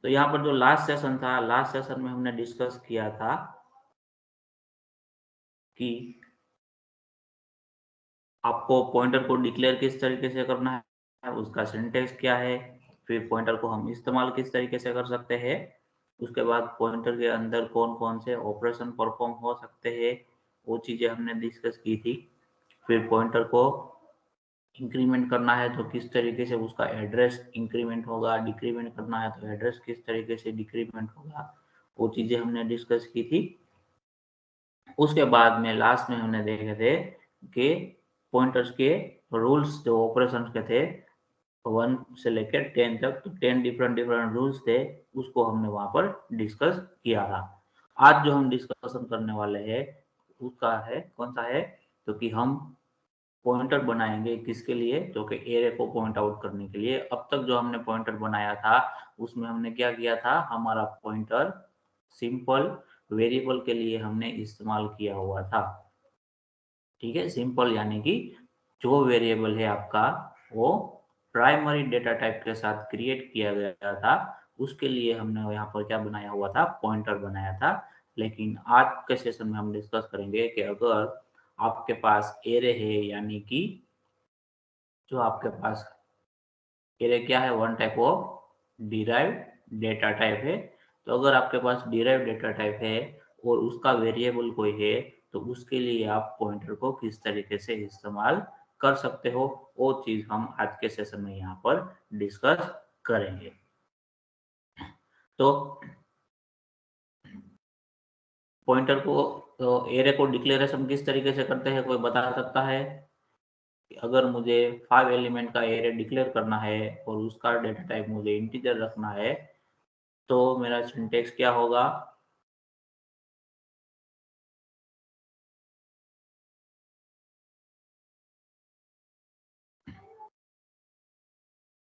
तो यहाँ पर जो लास्ट सेशन था, लास्ट सेशन में हमने डिस्कस किया था कि आपको पॉइंटर को डिक्लेयर किस तरीके से करना है, उसका सिंटेक्स क्या है, फिर पॉइंटर को हम इस्तेमाल किस तरीके से कर सकते हैं, उसके बाद पॉइंटर के अंदर कौन कौन से ऑपरेशन परफॉर्म हो सकते हैं, वो चीज़ें हमने डिस्कस की थी। फिर पॉइंटर को इंक्रीमेंट करना है तो किस तरीके से उसका एड्रेस इंक्रीमेंट होगा, डिक्रीमेंट करना है तो एड्रेस किस तरीके से डिक्रीमेंट होगा, वो चीज़ें हमने डिस्कस की थी। उसके बाद में लास्ट में हमने देखे थे कि पॉइंटर्स के रूल्स जो ऑपरेशन के थे 1 से लेकर 10 तक, तो 10 डिफरेंट डिफरेंट रूल्स थे, उसको हमने वहां पर डिस्कस किया था। आज जो हम डिस्कशन करने वाले हैं उसका है कौन सा है, तो कि हम पॉइंटर बनाएंगे किसके लिए, जो कि एरे को पॉइंट आउट करने के लिए। अब तक जो हमने पॉइंटर बनाया था उसमें हमने क्या किया था, हमारा पॉइंटर सिंपल वेरिएबल के लिए हमने इस्तेमाल किया हुआ था। ठीक है, सिंपल यानी कि जो वेरिएबल है आपका वो प्राइमरी डेटा टाइप के साथ क्रिएट किया गया था, उसके लिए हमने यहाँ पर क्या बनाया हुआ था, पॉइंटर बनाया था। लेकिन आज के सेशन में हम डिस्कस करेंगे कि अगर आपके पास एरे है, यानी कि जो आपके पास एरे क्या है, one type of derived data type है। तो अगर आपके पास डिराइव्ड डेटा टाइप है और उसका वेरिएबल कोई है, तो उसके लिए आप पॉइंटर को किस तरीके से इस्तेमाल कर सकते हो, वो चीज हम आज के सेशन में यहाँ पर डिस्कस करेंगे। तो पॉइंटर को, तो एरे को डिक्लेरेशन किस तरीके से करते हैं, कोई बता सकता है? अगर मुझे 5 एलिमेंट का एरे डिक्लेयर करना है और उसका डेटा टाइप मुझे इंटीजर रखना है, तो मेरा सिंटेक्स क्या होगा?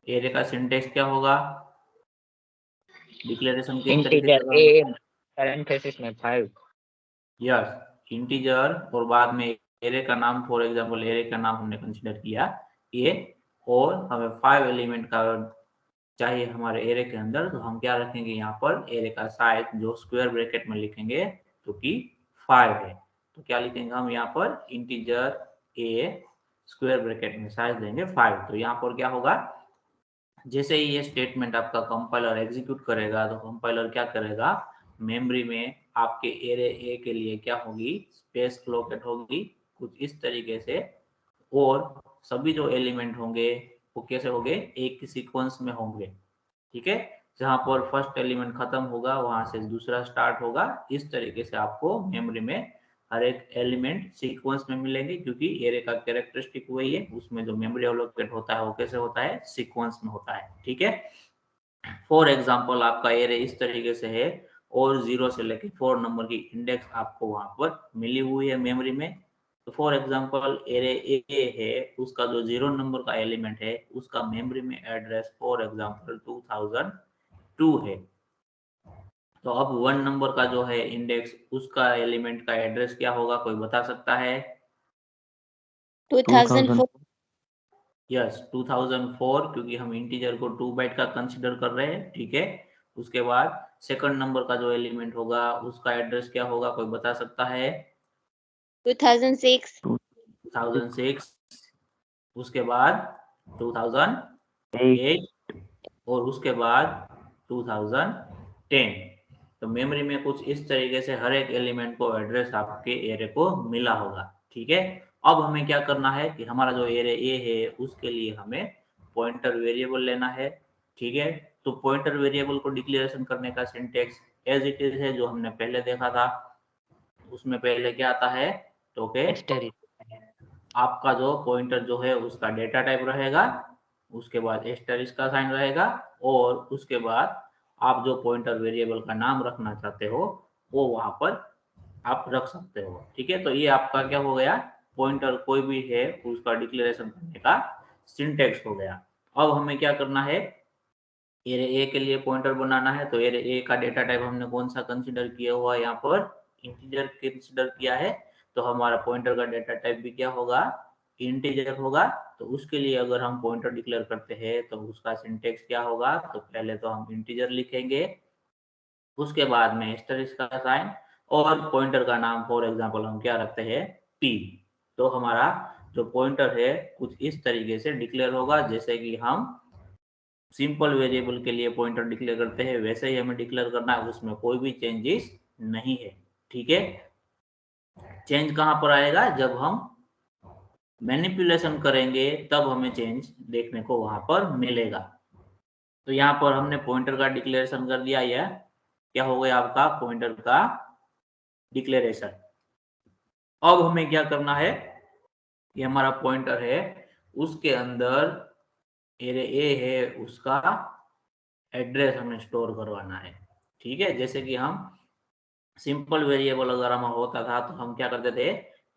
एरे का सिंटेक्स क्या होगा? डिक्लेरेशन किस तरीके से इंटीजर करना? ए पैरेंथेसिस में 5। यस, इंटीजर और बाद में एरे का नाम, फॉर एग्जांपल एरे का नाम हमने कंसीडर किया ए, और हमें 5 एलिमेंट का चाहिए हमारे एरे के अंदर, तो हम क्या रखेंगे यहाँ पर, एरे का साइज जो स्क्वायर ब्रैकेट में लिखेंगे जो कि 5 है। तो क्या लिखेंगे हम यहाँ पर, इंटीजर ए स्क्वायर ब्रैकेट में साइज देंगे 5। तो यहाँ पर क्या होगा, जैसे ही ये स्टेटमेंट आपका कंपाइलर एग्जीक्यूट करेगा, तो कंपाइलर क्या करेगा, मेमोरी में आपके एरे ए के लिए क्या होगी, स्पेस एलोकेट होगी कुछ इस तरीके से, और सभी जो एलिमेंट होंगे वो कैसे होंगे, एक ही सीक्वेंस में होंगे। ठीक है, जहां पर फर्स्ट एलिमेंट खत्म होगा वहां से दूसरा स्टार्ट होगा। इस तरीके से आपको मेमोरी में हर एक एलिमेंट सीक्वेंस में मिलेंगे, क्योंकि एरे का कैरेक्टरिस्टिक वही है, उसमें जो मेमोरी एलोकेट होता है वो कैसे होता है, सीक्वेंस में होता है। ठीक है, फॉर एग्जाम्पल आपका एरे इस तरीके से है और 0 से लेकर 4 नंबर की इंडेक्स आपको वहां पर मिली हुई है मेमोरी में। तो फॉर एग्जाम्पल एरे ए है, उसका जो 0 नंबर का एलिमेंट है उसका मेमोरी में एड्रेस फॉर एग्जाम्पल 2002 है। तो अब 1 नंबर का जो है इंडेक्स, उसका एलिमेंट का एड्रेस क्या होगा, कोई बता सकता है? 2004। यस, 2004, क्योंकि हम इंटीजर को 2 बाइट का कंसीडर कर रहे हैं। ठीक है, उसके बाद सेकंड नंबर का जो एलिमेंट होगा उसका एड्रेस क्या होगा, कोई बता सकता है? 2006। 2006, उसके बाद 2008, और उसके बाद 2010। तो मेमोरी में कुछ इस तरीके से हर एक एलिमेंट को एड्रेस आपके एरे को मिला होगा। ठीक है, अब हमें क्या करना है कि हमारा जो एरे ए है उसके लिए हमें पॉइंटर वेरिएबल लेना है। ठीक है, तो पॉइंटर वेरिएबल को डिक्लेरेशन करने का सिंटेक्स एज इट इज है, जो हमने पहले देखा था। उसमें पहले क्या आता है, तो के आपका जो पॉइंटर जो है उसका डेटा टाइप रहेगा, उसके बाद एस्टेरिस्क का साइन रहेगा, और उसके बाद आप जो पॉइंटर वेरिएबल का नाम रखना चाहते हो वो वहां पर आप रख सकते हो। ठीक है, तो ये आपका क्या हो गया, पॉइंटर कोई भी है उसका डिक्लेरेशन करने का सिंटेक्स हो गया। अब हमें क्या करना है, एरे ए के लिए पॉइंटर बनाना है। तो एरे ए का डेटा टाइप हमने कौन सा कंसीडर किया हुआ है, यहाँ पर इंटीजर कंसीडर किया है। तो हमारा पॉइंटर का डेटा टाइप भी क्या होगा, इंटीजर होगा। तो उसके लिए अगर हम पॉइंटर डिक्लेयर करते हैं तो उसका सिंटेक्स क्या होगा, तो पहले तो हम इंटीजर लिखेंगे, उसके बाद में एस्टेरिस्क का साइन और पॉइंटर का नाम फॉर एग्जांपल हम क्या रखते हैं, p। तो हमारा जो पॉइंटर है कुछ इस तरीके से डिक्लेयर होगा, जैसे कि हम सिंपल वेरिएबल के लिए पॉइंटर डिक्लेयर करते हैं वैसे ही हमें डिक्लेयर करना है, उसमें कोई भी चेंजेस नहीं है। ठीक है, चेंज कहाँ पर आएगा, जब हम मैनिपुलेशन करेंगे तब हमें चेंज देखने को वहां पर मिलेगा। तो यहाँ पर हमने पॉइंटर का डिक्लेरेशन कर दिया, यह क्या हो गया आपका पॉइंटर का डिक्लेरेशन। अब हमें क्या करना है, ये हमारा पॉइंटर है, उसके अंदर एरे ए है उसका एड्रेस हमें स्टोर करवाना है। ठीक है, जैसे कि हम सिंपल वेरिएबल अगर हम होता था तो हम क्या करते थे,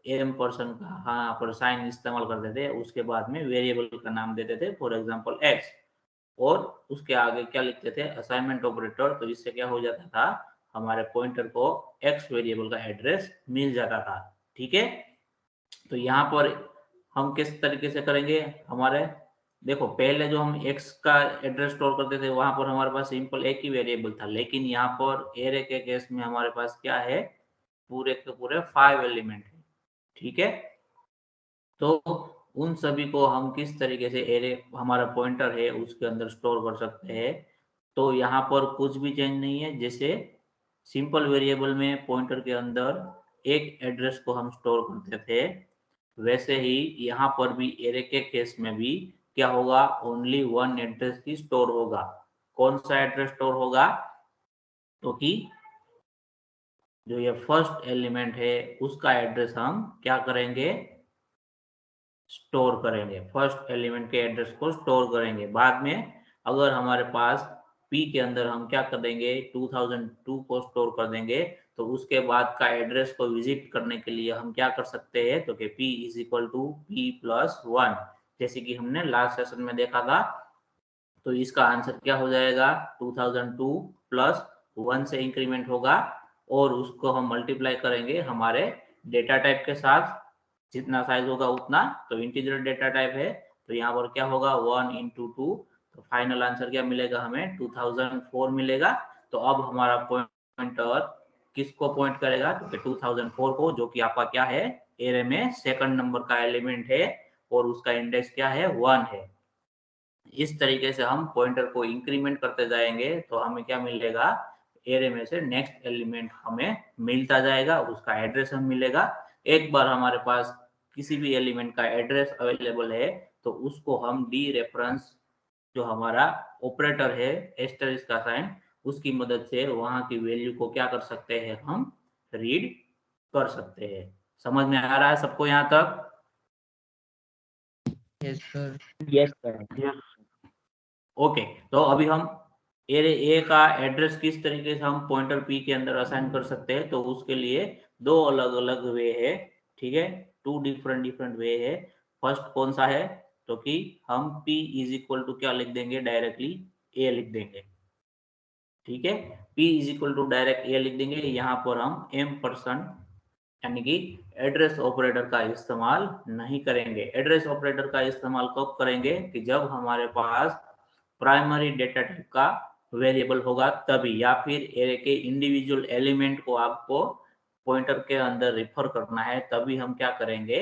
एम पर्सन का यहाँ पर साइन इस्तेमाल करते थे, उसके बाद में वेरिएबल का नाम देते थे फॉर एग्जांपल एक्स, और उसके आगे क्या लिखते थे, असाइनमेंट ऑपरेटर। तो इससे क्या हो जाता था, हमारे पॉइंटर को एक्स वेरिएबल का एड्रेस मिल जाता था। ठीक है, तो यहाँ पर हम किस तरीके से करेंगे, हमारे देखो पहले जो हम x का एड्रेस स्टोर करते थे वहां पर हमारे पास सिंपल एक ही वेरिएबल था, लेकिन यहाँ पर एरे के केस में हमारे पास क्या है, पूरे के पूरे 5 एलिमेंट है। ठीक है, तो उन सभी को हम किस तरीके से एरे हमारा पॉइंटर है उसके अंदर स्टोर कर सकते हैं। तो यहाँ पर कुछ भी चेंज नहीं है, जैसे सिंपल वेरिएबल में पॉइंटर के अंदर एक एड्रेस को हम स्टोर करते थे, वैसे ही यहाँ पर भी एरे के केस में भी क्या होगा, ओनली वन एड्रेस ही स्टोर होगा। कौन सा एड्रेस स्टोर होगा, तो कि जो ये फर्स्ट एलिमेंट है उसका एड्रेस हम क्या करेंगे, स्टोर करेंगे, फर्स्ट एलिमेंट के एड्रेस को स्टोर करेंगे। बाद में अगर हमारे पास p के अंदर हम क्या कर देंगे, 2002 को स्टोर कर देंगे, तो उसके बाद का एड्रेस को विजिट करने के लिए हम क्या कर सकते हैं, तो कि p is equal to p plus 1, जैसे कि हमने लास्ट सेशन में देखा था। तो इसका आंसर क्या हो जाएगा, 2002 प्लस 1 से इंक्रीमेंट होगा, और उसको हम मल्टीप्लाई करेंगे हमारे डेटा टाइप के साथ, जितना साइज होगा उतना। तो इंटीजर डेटा टाइप है, तो यहाँ पर क्या होगा 1 इंटू 2, तो फाइनल आंसर क्या मिलेगा हमें, 2004 मिलेगा। तो अब हमारा पॉइंटर किसको पॉइंट करेगा, तो 2004 को, जो कि आपका क्या है, एरे में सेकंड नंबर का एलिमेंट है और उसका इंडेक्स क्या है, 1 है। इस तरीके से हम पॉइंटर को इंक्रीमेंट करते जाएंगे तो हमें क्या मिलेगा, एरे में से नेक्स्ट एलिमेंट हमें मिलता जाएगा, उसका एड्रेस हमें मिलेगा। एक बार हमारे पास किसी भी एलिमेंट का एड्रेस अवेलेबल है तो उसको हम डी रेफरेंस, जो हमारा ऑपरेटर है एस्टेरिस्क का साइन, उसकी मदद से वहां की वैल्यू को क्या कर सकते हैं, हम रीड कर सकते हैं। समझ में आ रहा है सबको यहाँ तक? Yes, sir. Yes, sir. Okay, तो अभी हम एरे ए का एड्रेस किस तरीके से हम पॉइंटर पी के अंदर असाइन कर सकते हैं, तो उसके लिए दो अलग अलग वे है। ठीक है, टू डिफरेंट डिफरेंट वे है। फर्स्ट कौन सा है, तो कि हम p इज इक्वल टू क्या लिख देंगे, डायरेक्टली a लिख देंगे। ठीक है, p is equal to direct a लिख देंगे। यहाँ पर हम m परसेंट यानी कि एड्रेस ऑपरेटर का इस्तेमाल नहीं करेंगे। एड्रेस ऑपरेटर का इस्तेमाल कब करेंगे, कि जब हमारे पास प्राइमरी डेटा टाइप का वेरिएबल होगा तभी, या फिर एरे के इंडिविजुअल एलिमेंट को आपको पॉइंटर के अंदर रिफर करना है, तभी हम क्या करेंगे,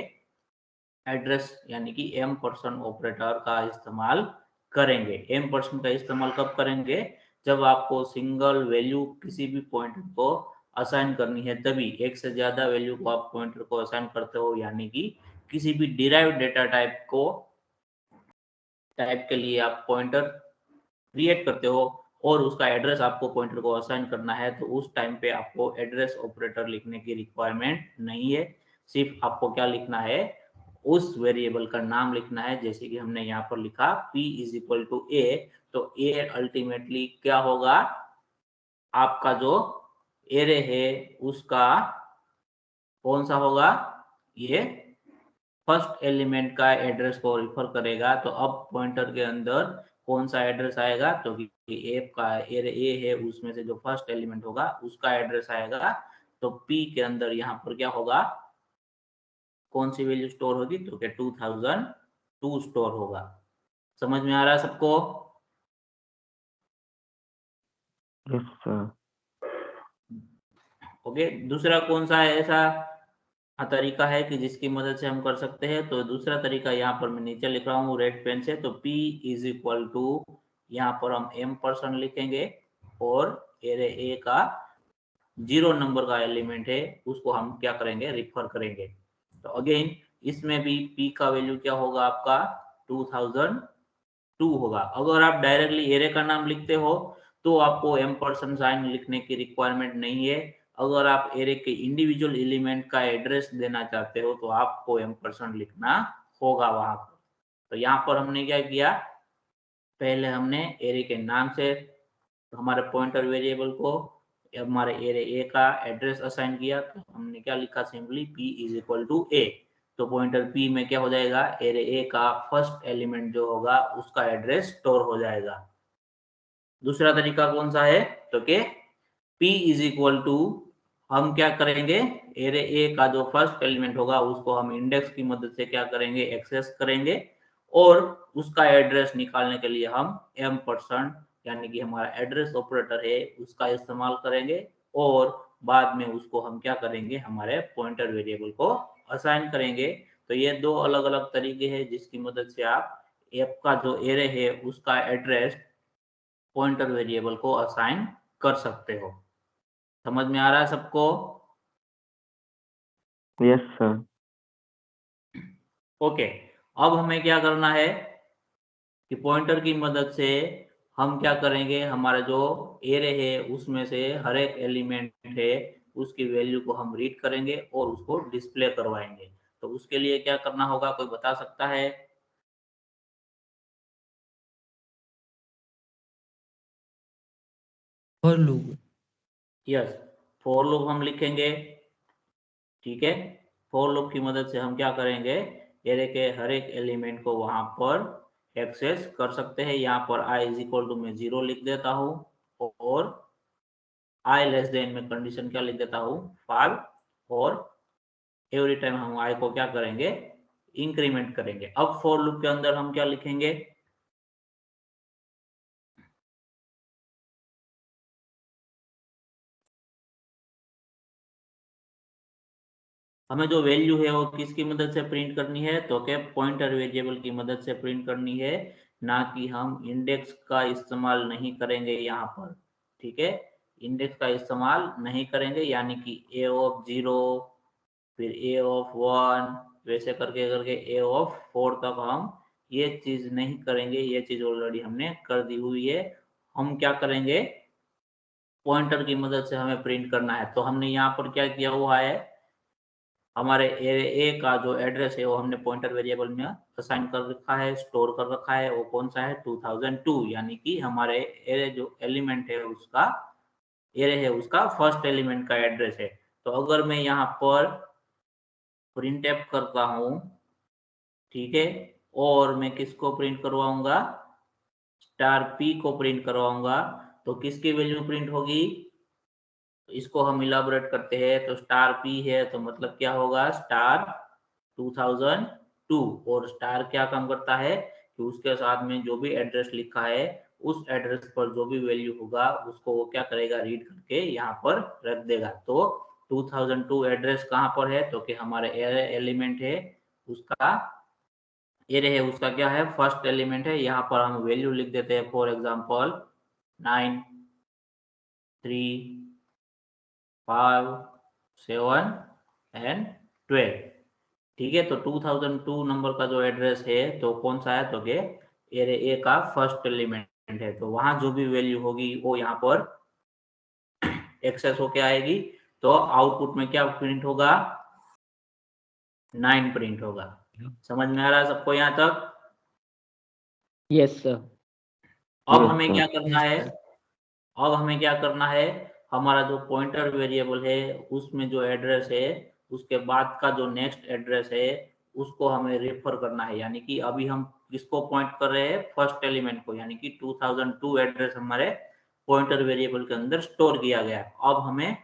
एड्रेस यानी कि एम पर्सन ऑपरेटर का इस्तेमाल करेंगे। एम पर्सन का इस्तेमाल कब करेंगे, जब आपको सिंगल वैल्यू किसी भी पॉइंटर को असाइन करनी है, तभी एक से ज्यादा वैल्यू को आप पॉइंटर को असाइन करते हो, यानी कि किसी भी डिराइव्ड डेटा टाइप के लिए आप पॉइंटर क्रिएट करते हो और उसका एड्रेस आपको पॉइंटर को असाइन करना है, तो उस टाइम पे आपको एड्रेस ऑपरेटर लिखने की रिक्वायरमेंट नहीं है। सिर्फ आपको क्या लिखना है, उस वेरिएबल का नाम लिखना है, जैसे कि हमने यहाँ पर लिखा p is equal to a. तो a अल्टीमेटली क्या होगा, आपका जो एरे है उसका कौन सा होगा, ये फर्स्ट एलिमेंट का एड्रेस को रिफर करेगा। तो अब पॉइंटर के अंदर कौन सा एड्रेस आएगा, तो एप का एरे ए है, उसमें से जो फर्स्ट एलिमेंट होगा उसका एड्रेस आएगा। तो p के अंदर यहाँ पर क्या होगा, कौन सी वैल्यू स्टोर होगी, तो क्या 2002 स्टोर होगा। समझ में आ रहा है सबको? Yes sir. ओके, दूसरा कौन सा है ऐसा तरीका है कि जिसकी मदद से हम कर सकते हैं, तो दूसरा तरीका यहाँ पर मैं नीचे लिख रहा हूँ रेड पेन से। तो P इज इक्वल टू, यहाँ पर हम M% लिखेंगे और एरे ए का 0 नंबर का एलिमेंट है उसको हम क्या करेंगे, रिफर करेंगे। तो अगेन इसमें भी P का वैल्यू क्या होगा आपका 2002 होगा। अगर आप डायरेक्टली एरे का नाम लिखते हो तो आपको M% साइन लिखने की रिक्वायरमेंट नहीं है। अगर आप एरे के इंडिविजुअल एलिमेंट का एड्रेस देना चाहते हो तो आपको M% लिखना होगा वहां पर। तो यहाँ पर हमने क्या किया, पहले हमने एरे के नाम से हमारे पॉइंटर वेरिएबल को हमारे एरे ए का एड्रेस असाइन किया। तो हमने क्या लिखा, simply P is equal to a. तो पॉइंटर P में क्या हो जाएगा, एरे ए का फर्स्ट एलिमेंट जो होगा उसका एड्रेस स्टोर हो जाएगा। दूसरा तरीका कौन सा है, तो के P इज इक्वल टू, हम क्या करेंगे, एरे ए का जो फर्स्ट एलिमेंट होगा उसको हम इंडेक्स की मदद से क्या करेंगे, एक्सेस करेंगे और उसका एड्रेस निकालने के लिए हम M% यानी कि हमारा एड्रेस ऑपरेटर है उसका इस्तेमाल करेंगे और बाद में उसको हम क्या करेंगे, हमारे पॉइंटर वेरिएबल को असाइन करेंगे। तो ये दो अलग अलग तरीके हैं जिसकी मदद से आप ऐप का जो एरे है उसका एड्रेस पॉइंटर वेरिएबल को असाइन कर सकते हो। समझ में आ रहा है सबको? Yes sir. ओके, अब हमें क्या करना है कि पॉइंटर की मदद से हम क्या करेंगे, हमारा जो एरे है उसमें से हर एक एलिमेंट है उसकी वैल्यू को हम रीड करेंगे और उसको डिस्प्ले करवाएंगे। तो उसके लिए क्या करना होगा, कोई बता सकता है? For loop. Yes, for loop हम लिखेंगे। ठीक है, फॉर लूप की मदद से हम क्या करेंगे, एरे के हर एक एलिमेंट को वहां पर एक्सेस कर सकते हैं। यहाँ पर i इज इक्वल टू मैं 0 लिख देता हूँ और i लेस देन में कंडीशन क्या लिख देता हूँ 5 और एवरी टाइम हम i को क्या करेंगे, इंक्रीमेंट करेंगे। अब फॉर लूप के अंदर हम क्या लिखेंगे, हमें जो वैल्यू है वो किसकी मदद से प्रिंट करनी है, तो क्या पॉइंटर वेरिएबल की मदद से प्रिंट करनी है, ना कि हम इंडेक्स का इस्तेमाल नहीं करेंगे यहाँ पर। ठीक है, इंडेक्स का इस्तेमाल नहीं करेंगे, यानी कि a ऑफ 0 फिर a ऑफ 1 वैसे करके करके a ऑफ 4 तक हम ये चीज नहीं करेंगे। ये चीज ऑलरेडी हमने कर दी हुई है। हम क्या करेंगे, पॉइंटर की मदद से हमें प्रिंट करना है। तो हमने यहाँ पर क्या किया हुआ है, हमारे एरे ए का जो एड्रेस है वो हमने पॉइंटर वेरिएबल में असाइन कर रखा है, स्टोर कर रखा है। वो कौन सा है, 2002, यानी कि हमारे एरे जो एलिमेंट है उसका, एरे है उसका फर्स्ट एलिमेंट का एड्रेस है। तो अगर मैं यहाँ पर प्रिंट एफ करता हूँ, ठीक है, और मैं किसको प्रिंट करवाऊंगा, स्टार पी को प्रिंट करवाऊंगा, तो किसकी वैल्यू प्रिंट होगी, इसको हम इलाबोरेट करते हैं। तो स्टार पी है तो मतलब क्या होगा, स्टार 2002। और स्टार क्या काम करता है कि उसके साथ में जो भी एड्रेस लिखा है उस एड्रेस पर जो भी वैल्यू होगा उसको वो क्या करेगा, रीड करके यहाँ पर रख देगा। तो 2002 एड्रेस कहाँ पर है, तो कि हमारे एरे एलिमेंट है उसका, एरे है उसका क्या है, फर्स्ट एलिमेंट है। यहाँ पर हम वैल्यू लिख देते हैं, फॉर एग्जाम्पल 9 3 5 7 एंड 12। ठीक है, तो 2002 नंबर का जो एड्रेस है तो कौन सा है, तो के एरे ए का फर्स्ट एलिमेंट है। तो वहां जो भी वैल्यू होगी वो यहाँ पर एक्सेस होके आएगी। तो आउटपुट में क्या प्रिंट होगा, 9 प्रिंट होगा। समझ में आ रहा है सबको यहाँ तक? Yes sir. अब यस हमें सर। क्या करना है, अब हमें क्या करना है, हमारा जो पॉइंटर वेरिएबल है उसमें जो एड्रेस है उसके बाद का जो नेक्स्ट एड्रेस है उसको हमें रेफर करना है। यानी कि अभी हम किसको पॉइंट कर रहे हैं, फर्स्ट एलिमेंट को, यानी कि 2002 एड्रेस हमारे पॉइंटर वेरिएबल के अंदर स्टोर किया गया। अब हमें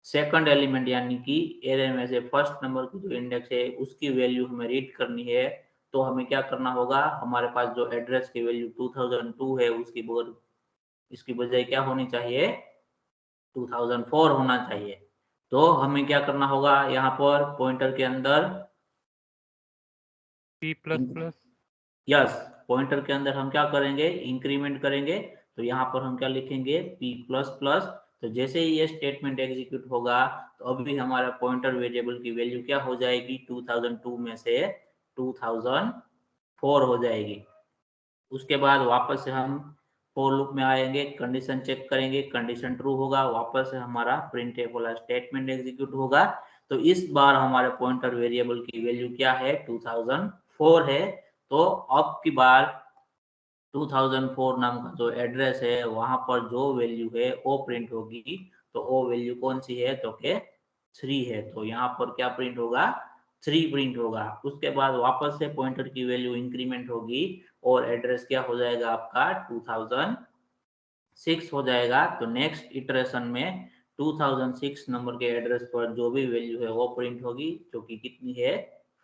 सेकंड एलिमेंट यानी कि एरे में से फर्स्ट नंबर की जो इंडेक्स है उसकी वैल्यू हमें रीड करनी है, तो हमें क्या करना होगा, हमारे पास जो एड्रेस की वैल्यू 2002 है इसकी बजाय क्या होनी चाहिए, 2004 होना चाहिए। तो हमें क्या करना होगा, यहाँ पर पॉइंटर के अंदर P++। यस, पॉइंटर के अंदर हम क्या करेंगे, इंक्रीमेंट करेंगे। तो यहाँ पर हम क्या लिखेंगे, P++। तो जैसे ही ये स्टेटमेंट एग्जीक्यूट होगा तो अभी हमारा पॉइंटर वेरिएबल की वैल्यू क्या हो जाएगी, 2002 में से 2004 हो जाएगी। उसके बाद वापस से हम फॉर लूप में आएंगे, कंडीशन चेक करेंगे, कंडीशन ट्रू होगा, वापस से हमारा प्रिंटफ वाला स्टेटमेंट एग्जीक्यूट होगा। तो इस बार हमारे पॉइंटर वेरिएबल की वैल्यू क्या है, 2004 है। तो अब की बार 2004 नाम का जो एड्रेस है वहां पर जो वैल्यू है वो प्रिंट होगी। तो वो वैल्यू कौन सी है, तो के 3 है। तो यहाँ पर क्या प्रिंट होगा, 3 प्रिंट होगा। उसके बाद वापस से पॉइंटर की वैल्यू इंक्रीमेंट होगी और एड्रेस क्या हो जाएगा आपका 2006 हो जाएगा। तो नेक्स्ट इटरेशन में 2006 नंबर के एड्रेस पर जो भी वैल्यू है वो प्रिंट होगी, जो कि कितनी है,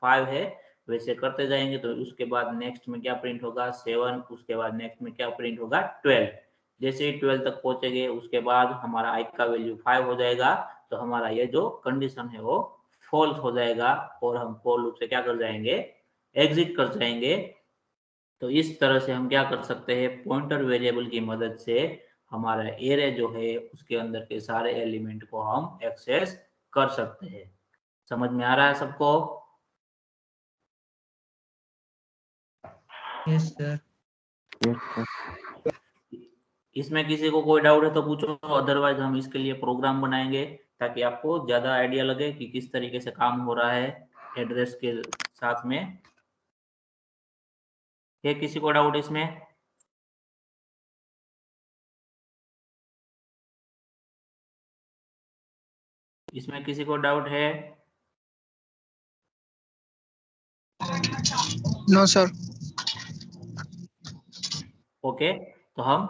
5 है। वैसे करते जाएंगे तो उसके बाद नेक्स्ट में क्या प्रिंट होगा, 7। उसके बाद नेक्स्ट में क्या प्रिंट होगा, 12। जैसे ही 12 तक पहुंचेंगे उसके बाद हमारा आई का वैल्यू 5 हो जाएगा। तो हमारा ये जो कंडीशन है वो फॉल्स हो जाएगा और हम फॉर लूप से क्या कर जाएंगे, एग्जिट कर जाएंगे। तो इस तरह से हम क्या कर सकते हैं, पॉइंटर वेरिएबल की मदद से हमारा एरे जो है उसके अंदर के सारे एलिमेंट को हम एक्सेस कर सकते हैं। समझ में आ रहा है सबको? Yes sir. Yes sir. इसमें किसी को कोई डाउट है तो पूछो, अदरवाइज हम इसके लिए प्रोग्राम बनाएंगे ताकि आपको ज्यादा आइडिया लगे कि किस तरीके से काम हो रहा है एड्रेस के साथ में। है किसी को डाउट इसमें? इसमें किसी को डाउट है? No sir. ओके, तो हम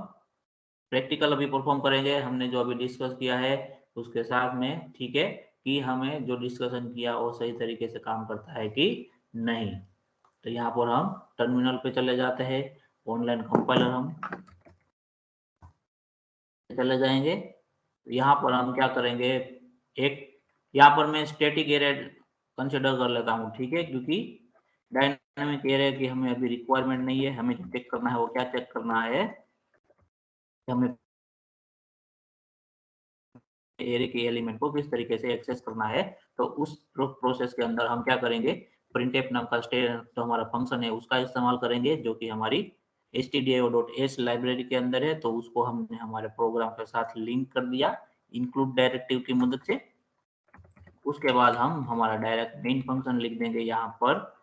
प्रैक्टिकल अभी परफॉर्म करेंगे। हमने जो अभी डिस्कस किया है उसके साथ में, ठीक है, कि हमें जो डिस्कशन किया वो सही तरीके से काम करता है कि नहीं। तो यहाँ पर हम टर्मिनल पे चले जाते हैं, ऑनलाइन कंपाइलर हम चले जाएंगे। तो यहाँ पर हम क्या करेंगे, एक यहाँ पर मैं स्टैटिक एरे कंसिडर कर लेता हूँ, ठीक है, क्योंकि डायनामिक एरे की हमें अभी रिक्वायरमेंट नहीं है। हमें जो चेक करना है वो क्या चेक करना है, हमें एरे के एलिमेंट को किस तरीके से एक्सेस करना है। तो उस प्रोसेस के अंदर हम क्या करेंगे, प्रिंटफ नाम का जो हमारा फंक्शन है उसका इस्तेमाल करेंगे, जो कि हमारी stdio.h लाइब्रेरी के अंदर है। तो उसको हमने हमारे प्रोग्राम के साथ लिंक कर दिया इंक्लूड डायरेक्टिव की मदद से। उसके बाद हम हमारा डायरेक्ट मेन फंक्शन लिख देंगे यहाँ पर।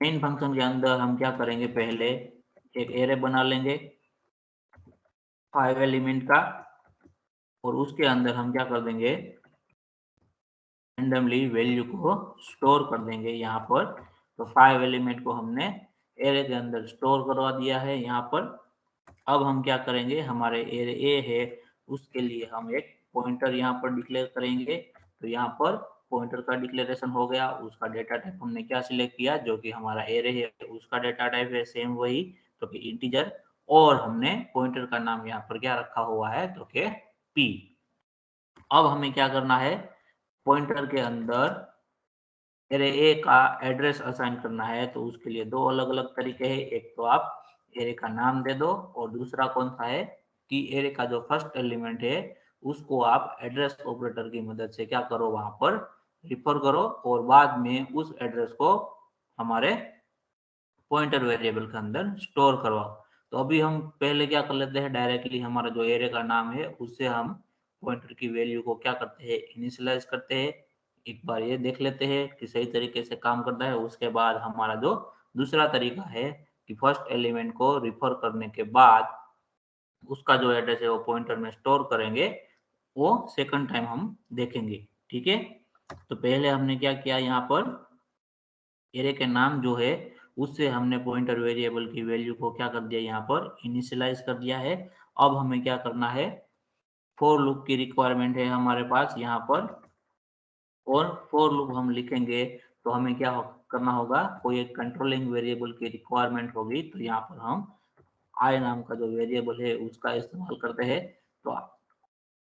मेन फंक्शन के अंदर हम क्या करेंगे, पहले एक एरे बना लेंगे 5 एलिमेंट का, और उसके अंदर हम क्या कर देंगे, रैंडमली वैल्यू को स्टोर कर देंगे यहाँ पर। तो 5 एलिमेंट को हमने एरे के अंदर स्टोर करवा दिया है यहाँ पर। अब हम क्या करेंगे, हमारे एरे ए है उसके लिए हम एक पॉइंटर यहाँ पर डिक्लेयर करेंगे। तो यहाँ पर पॉइंटर का डिक्लेरेशन हो गया। उसका डेटा टाइप हमने क्या सिलेक्ट किया, जो कि हमारा एरे है उसका डेटा टाइप है सेम वही, तो कि इंटीजर। और हमने पॉइंटर का नाम यहाँ पर क्या रखा हुआ है, तो कि पी। अब हमें क्या करना है, पॉइंटर के अंदर एरे ए का एड्रेस असाइन करना है। तो उसके लिए दो अलग अलग तरीके हैं। एक तो आप एरे का नाम दे दो, और दूसरा कौन सा है कि एरे का जो फर्स्ट एलिमेंट है उसको आप एड्रेस ऑपरेटर की मदद से क्या करो, वहां पर रिफर करो, और बाद में उस एड्रेस को हमारे पॉइंटर वेरिएबल के अंदर स्टोर करवाओ। तो अभी हम पहले क्या कर लेते हैं, डायरेक्टली हमारा जो एरे का नाम है उससे हम पॉइंटर की वैल्यू को क्या करते हैं, इनिशियलाइज करते हैं। एक बार ये देख लेते हैं कि सही तरीके से काम करता है। उसके बाद हमारा जो दूसरा तरीका है कि फर्स्ट एलिमेंट को रिफर करने के बाद उसका जो एड्रेस है वो पॉइंटर में स्टोर करेंगे, वो सेकंड टाइम हम देखेंगे, ठीक है। तो पहले हमने क्या किया, यहाँ पर एरे के नाम जो है उससे हमने पॉइंटर वेरिएबल की वैल्यू को क्या कर दिया, यहाँ पर इनिशियलाइज कर दिया है। अब हमें क्या करना है, फॉर लूप की रिक्वायरमेंट है हमारे पास यहाँ पर, और फॉर लूप हम लिखेंगे तो हमें क्या करना होगा, कोई एक कंट्रोलिंग वेरिएबल की रिक्वायरमेंट होगी, तो यहाँ पर हम आई नाम का जो वेरिएबल है उसका इस्तेमाल करते हैं। तो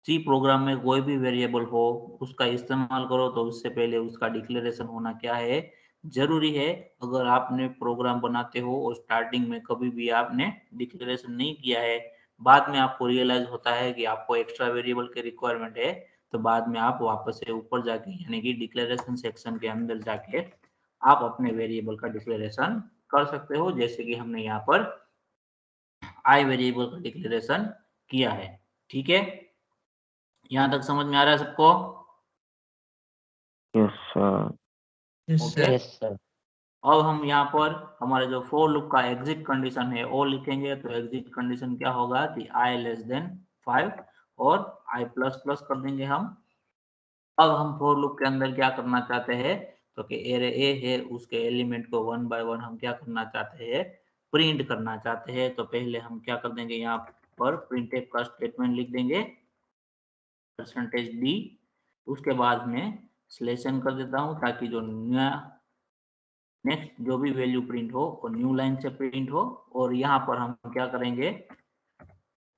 सी प्रोग्राम में कोई भी वेरिएबल हो उसका इस्तेमाल करो तो उससे पहले उसका डिक्लेरेशन होना क्या है, जरूरी है। अगर आपने प्रोग्राम बनाते हो और स्टार्टिंग में कभी भी आपने डिक्लेरेशन नहीं किया है, बाद में आपको रियलाइज होता है कि आपको एक्स्ट्रा वेरिएबल की रिक्वायरमेंट है, तो बाद में आप वापस से ऊपर जाके यानी कि डिक्लेरेशन सेक्शन के अंदर जाके आप अपने वेरिएबल का डिक्लेरेशन कर सकते हो, जैसे कि हमने यहाँ पर आई वेरिएबल का डिक्लेरेशन किया है। ठीक है, यहाँ तक समझ में आ रहा है सबको? Yes, sir. Okay, yes sir. अब हम यहाँ पर हमारे जो फोर लूप का एग्जिट कंडीशन है वो लिखेंगे। तो एग्जिट कंडीशन क्या होगा कि आई लेस देन 5 और आई प्लस प्लस कर देंगे हम। अब हम फोर लूप के अंदर क्या करना चाहते हैं, तो कि एरे ए है उसके एलिमेंट को 1 बाय 1 हम क्या करना चाहते हैं, प्रिंट करना चाहते हैं। तो पहले हम क्या कर देंगे, यहाँ पर प्रिंटफ का स्टेटमेंट लिख देंगे %d, उसके बाद में स्लेशन कर देता हूँ ताकि जो नया नेक्स्ट जो भी वैल्यू प्रिंट हो वो न्यू लाइन से प्रिंट हो। और यहाँ पर हम क्या करेंगे,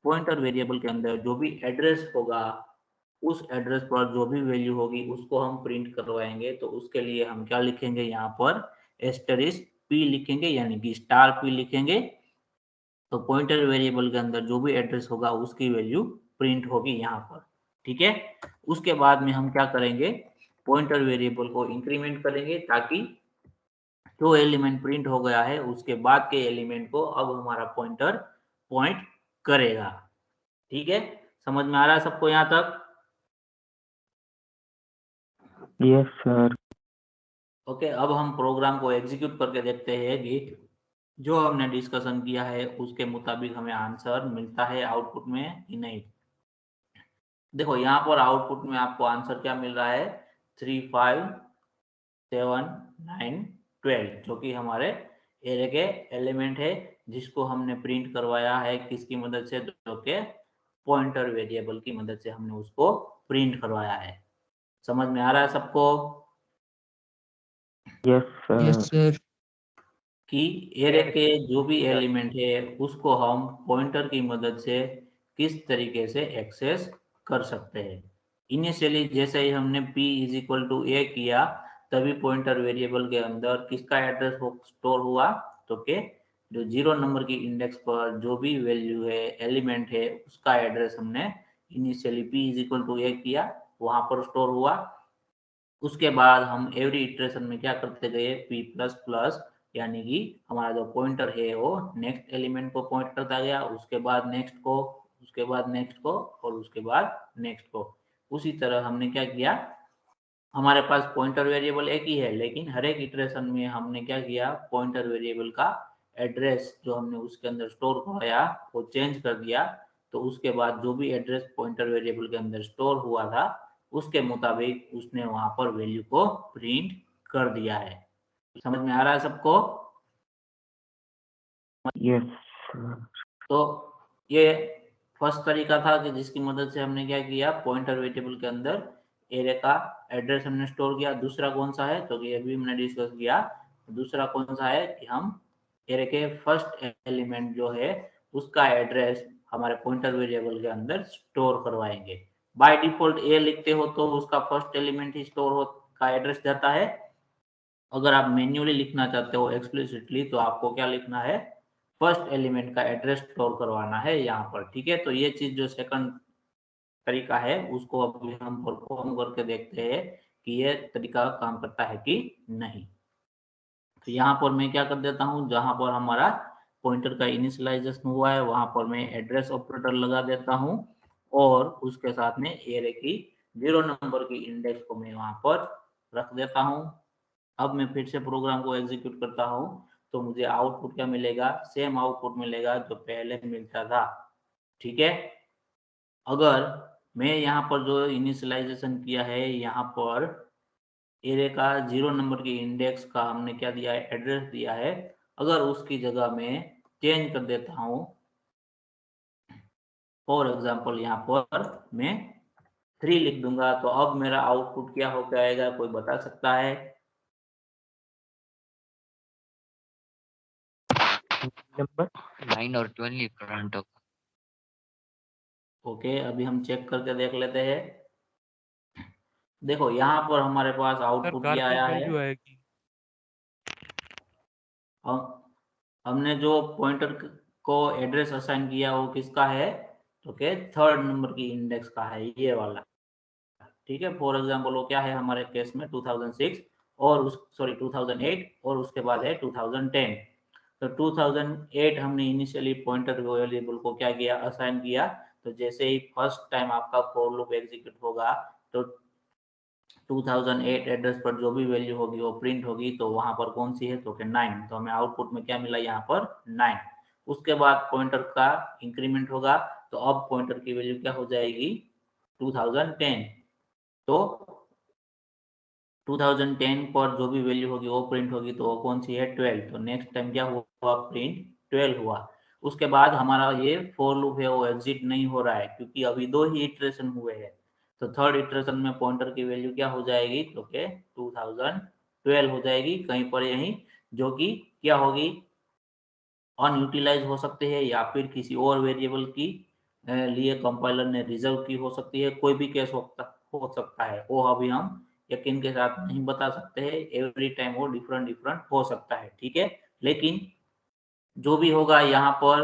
पॉइंटर वेरिएबल के अंदर जो भी एड्रेस होगा उस एड्रेस पर जो भी वैल्यू होगी उसको हम प्रिंट करवाएंगे। तो उसके लिए हम क्या लिखेंगे, यहाँ पर एस्टरिस्क p लिखेंगे यानी कि स्टार p लिखेंगे। तो पॉइंटर वेरिएबल के अंदर जो भी एड्रेस होगा उसकी वैल्यू प्रिंट होगी यहाँ पर। ठीक है, उसके बाद में हम क्या करेंगे, पॉइंटर वेरिएबल को इंक्रीमेंट करेंगे ताकि जो एलिमेंट प्रिंट हो गया है उसके बाद के एलिमेंट को अब हमारा पॉइंटर पॉइंट करेगा। ठीक है, समझ में आ रहा है सबको यहाँ तक? Yes, sir. ओके, अब हम प्रोग्राम को एग्जीक्यूट करके देखते हैं कि जो हमने डिस्कशन किया है उसके मुताबिक हमें आंसर मिलता है आउटपुट में कि नहीं। देखो यहाँ पर आउटपुट में आपको आंसर क्या मिल रहा है, 3 5 7 9 12, जो कि हमारे एरे के एलिमेंट है जिसको हमने प्रिंट करवाया है किसकी मदद से, जो कि पॉइंटर वेरिएबल की मदद से हमने उसको प्रिंट करवाया है। समझ में आ रहा है सबको Yes, sir. Yes sir. कि एरे के जो भी एलिमेंट है उसको हम पॉइंटर की मदद से किस तरीके से एक्सेस कर सकते हैं। इनिशियली जैसे ही हमने p is equal to a किया तभी पॉइंटर वेरिएबल के अंदर किसका एड्रेस स्टोर हुआ, तो के जो 0 नंबर की इंडेक्स पर जो भी वैल्यू है एलिमेंट है उसका एड्रेस हमने initially p is equal to a किया, वहां पर स्टोर हुआ। उसके बाद हम एवरी इटरेशन में क्या करते गए, p प्लस प्लस यानी कि हमारा जो पॉइंटर है वो नेक्स्ट एलिमेंट को पॉइंट करता गया, उसके बाद नेक्स्ट को, उसके बाद नेक्स्ट को और उसके बाद नेक्स्ट को। उसी तरह हमने क्या किया, हमारे पास पॉइंटर वेरिएबल एक ही है लेकिन हर एक इटरेशन में हमने क्या किया, पॉइंटर वेरिएबल का एड्रेस जो हमने उसके अंदर स्टोर कराया वो चेंज कर दिया। तो उसके बाद जो भी एड्रेस पॉइंटर वेरिएबल के अंदर स्टोर हुआ था उसके मुताबिक उसने वहां पर वैल्यू को प्रिंट कर दिया है। समझ में आ रहा है सबको? Yes, sir. तो ये फर्स्ट तरीका था कि जिसकी मदद से हमने क्या किया, पॉइंटर वेरिएबल के अंदर एरे का एड्रेस हमने स्टोर किया। दूसरा कौन सा है, तो ये भी हमने डिस्कस किया। दूसरा कौन सा है कि हम एरे के फर्स्ट एलिमेंट जो है उसका एड्रेस हमारे पॉइंटर वेरिएबल के अंदर स्टोर करवाएंगे। बाय डिफॉल्ट ए लिखते हो तो उसका फर्स्ट एलिमेंट ही स्टोर हो का एड्रेस जाता है। अगर आप मैन्युअली लिखना चाहते हो एक्सप्लिसिटली तो आपको क्या लिखना है, फर्स्ट एलिमेंट का एड्रेस स्टोर करवाना है यहाँ पर। ठीक है, तो ये चीज जो सेकंड तरीका है उसको अभी हम परफॉर्म करके देखते हैं कि ये तरीका काम करता है कि नहीं। तो यहाँ पर मैं क्या कर देता हूँ, जहां पर हमारा पॉइंटर का इनिशियलाइजेशन हुआ है वहां पर मैं एड्रेस ऑपरेटर लगा देता हूँ और उसके साथ में एरे की 0 नंबर की इंडेक्स को मैं वहां पर रख देता हूँ। अब मैं फिर से प्रोग्राम को एग्जीक्यूट करता हूँ तो मुझे आउटपुट क्या मिलेगा, सेम आउटपुट मिलेगा जो पहले मिलता था। ठीक है, अगर मैं यहाँ पर जो इनिशियलाइजेशन किया है यहाँ पर एरे का 0 नंबर की इंडेक्स का हमने क्या दिया है, एड्रेस दिया है, अगर उसकी जगह में चेंज कर देता हूँ फॉर एग्जाम्पल यहाँ पर मैं 3 लिख दूंगा, तो अब मेरा आउटपुट क्या होकर आएगा, कोई बता सकता है? नंबर 9 और 12 करंट होगा। ओके, अभी हम चेक करके देख लेते हैं। देखो यहाँ पर हमारे पास आउटपुट क्या आया है। वैल्यू आएगी। हमने जो पॉइंटर को एड्रेस असाइन किया वो किसका है, तो के थर्ड नंबर की इंडेक्स का है, ये वाला। ठीक है, फॉर एग्जांपल वो क्या है हमारे केस में 2006 और उस 2008 और उसके बाद है 2010। तो 2008 हमने इनिशियली पॉइंटर वेरिएबल को क्या किया, असाइन किया। तो जैसे ही फर्स्ट टाइम आपका फॉर लूप एग्जीक्यूट होगा तो 2008 एड्रेस पर जो भी वैल्यू होगी वो प्रिंट होगी। तो वहां पर कौन सी है, तो कि 9। तो हमें आउटपुट में क्या मिला यहाँ पर, 9। उसके बाद पॉइंटर का इंक्रीमेंट होगा, तो अब पॉइंटर की वैल्यू क्या हो जाएगी, 2010। तो 2010 पर जो भी वैल्यू होगी वो प्रिंट होगी, तो वो कौन सी है, 12। तो नेक्स्ट टाइम क्या हुआ, प्रिंट 12 हुआ। उसके बाद हमारा ये फॉर लूप है वो एग्जिट नहीं हो रहा है, क्योंकि अभी 2 ही इटरेशन हुए हैं। तो थर्ड इटरेशन में पॉइंटर की वैल्यू क्या हो जाएगी, तो के 2012 हो जाएगी कहीं पर यहीं, जो कि क्या होगी, अनयूटिलाइज हो सकती है या फिर किसी और वेरिएबल की लिए कंपाइलर ने रिजर्व की हो सकती है। कोई भी केस हो सकता है, वो अभी हम यकीन के साथ नहीं बता सकते हैं। एवरी टाइम वो डिफरेंट डिफरेंट हो सकता है, ठीक है। लेकिन जो भी होगा यहाँ पर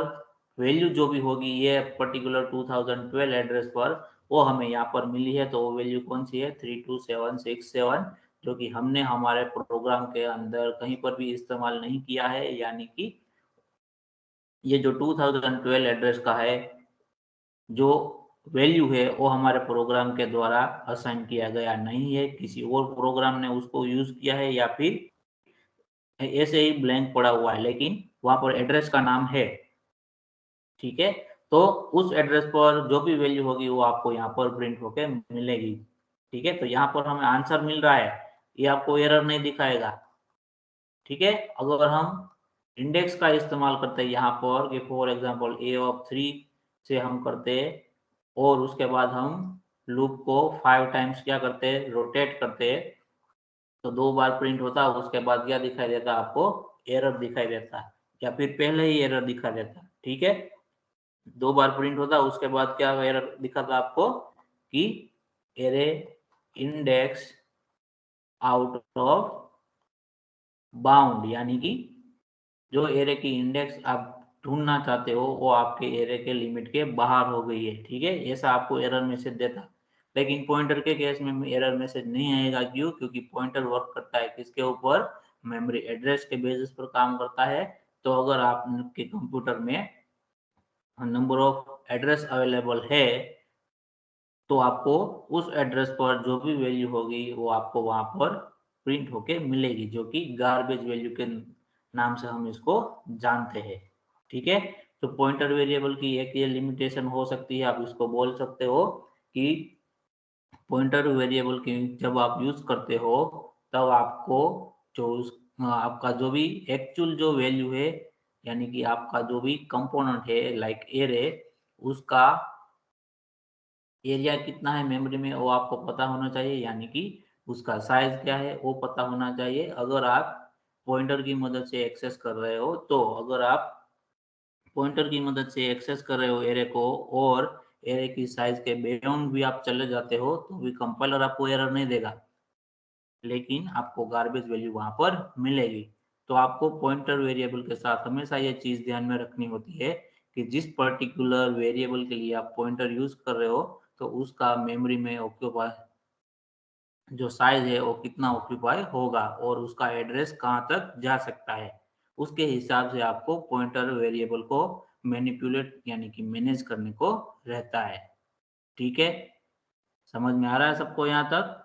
वैल्यू जो भी होगी ये पर्टिकुलर 2012 एड्रेस पर वो हमें यहाँ पर मिली है। तो वो वैल्यू कौन सी है, 32767, जो कि हमने हमारे प्रोग्राम के अंदर कहीं पर भी इस्तेमाल नहीं किया है। यानी कि ये जो 2012 एड्रेस का है जो वैल्यू है वो हमारे प्रोग्राम के द्वारा असाइन किया गया नहीं है, किसी और प्रोग्राम ने उसको यूज किया है या फिर ऐसे ही ब्लैंक पड़ा हुआ है, लेकिन वहां पर एड्रेस का नाम है। ठीक है, तो उस एड्रेस पर जो भी वैल्यू होगी वो आपको यहाँ पर प्रिंट होके मिलेगी। ठीक है, तो यहाँ पर हमें आंसर मिल रहा है, ये आपको एरर नहीं दिखाएगा। ठीक है, अगर हम इंडेक्स का इस्तेमाल करते हैं यहाँ पर कि फॉर एग्जांपल a(3) से हम करते हैं और उसके बाद हम लूप को 5 टाइम्स क्या करते हैं, रोटेट करते हैं, तो 2 बार प्रिंट होता है। उसके बाद क्या दिखाई देता है आपको, एरर दिखाई देता है, या फिर पहले ही एरर दिखा देता है। ठीक है, 2 बार प्रिंट होता है, उसके बाद क्या एरर दिखाता है आपको कि array index out of bound, यानी कि जो एरे की इंडेक्स आप ढूंढना चाहते हो वो आपके एरे के लिमिट के बाहर हो गई है। ठीक है, ऐसा आपको एरर मैसेज देता। लेकिन पॉइंटर के केस में एरर मैसेज नहीं आएगा, क्यों, क्योंकि पॉइंटर वर्क करता है किसके ऊपर, मेमोरी एड्रेस के बेसिस पर काम करता है। तो अगर आपके कंप्यूटर में नंबर ऑफ एड्रेस अवेलेबल है तो आपको उस एड्रेस पर जो भी वैल्यू होगी वो आपको वहां पर प्रिंट होके मिलेगी, जो कि गार्बेज वैल्यू के नाम से हम इसको जानते हैं। ठीक है, तो पॉइंटर वेरिएबल की एक ये लिमिटेशन हो सकती है, आप इसको बोल सकते हो कि पॉइंटर वेरिएबल की जब आप यूज करते हो तब आपको आपका जो भी एक्चुअल जो वैल्यू है, यानी कि आपका जो भी कंपोनेंट है लाइक एरे, उसका एरिया कितना है मेमोरी में वो आपको पता होना चाहिए, यानी कि उसका साइज क्या है वो पता होना चाहिए। अगर आप पॉइंटर की मदद से एक्सेस कर रहे हो, तो अगर आप पॉइंटर की मदद से एक्सेस कर रहे हो एरे को और एरे की साइज के बियॉन्ड भी आप चले जाते हो, तो भी कंपाइलर आपको एरर नहीं देगा, लेकिन आपको गार्बेज वैल्यू वहां पर मिलेगी। तो आपको पॉइंटर वेरिएबल के साथ हमेशा ये चीज ध्यान में रखनी होती है कि जिस पर्टिकुलर वेरिएबल के लिए आप पॉइंटर यूज कर रहे हो तो उसका मेमोरी में ऑक्यूपाई जो साइज है वो कितना ऑक्यूपाई होगा और उसका एड्रेस कहाँ तक जा सकता है, उसके हिसाब से आपको पॉइंटर वेरिएबल को मैनिपुलेट यानी कि मैनेज करने को रहता है। ठीक है, समझ में आ रहा है सबको यहाँ तक?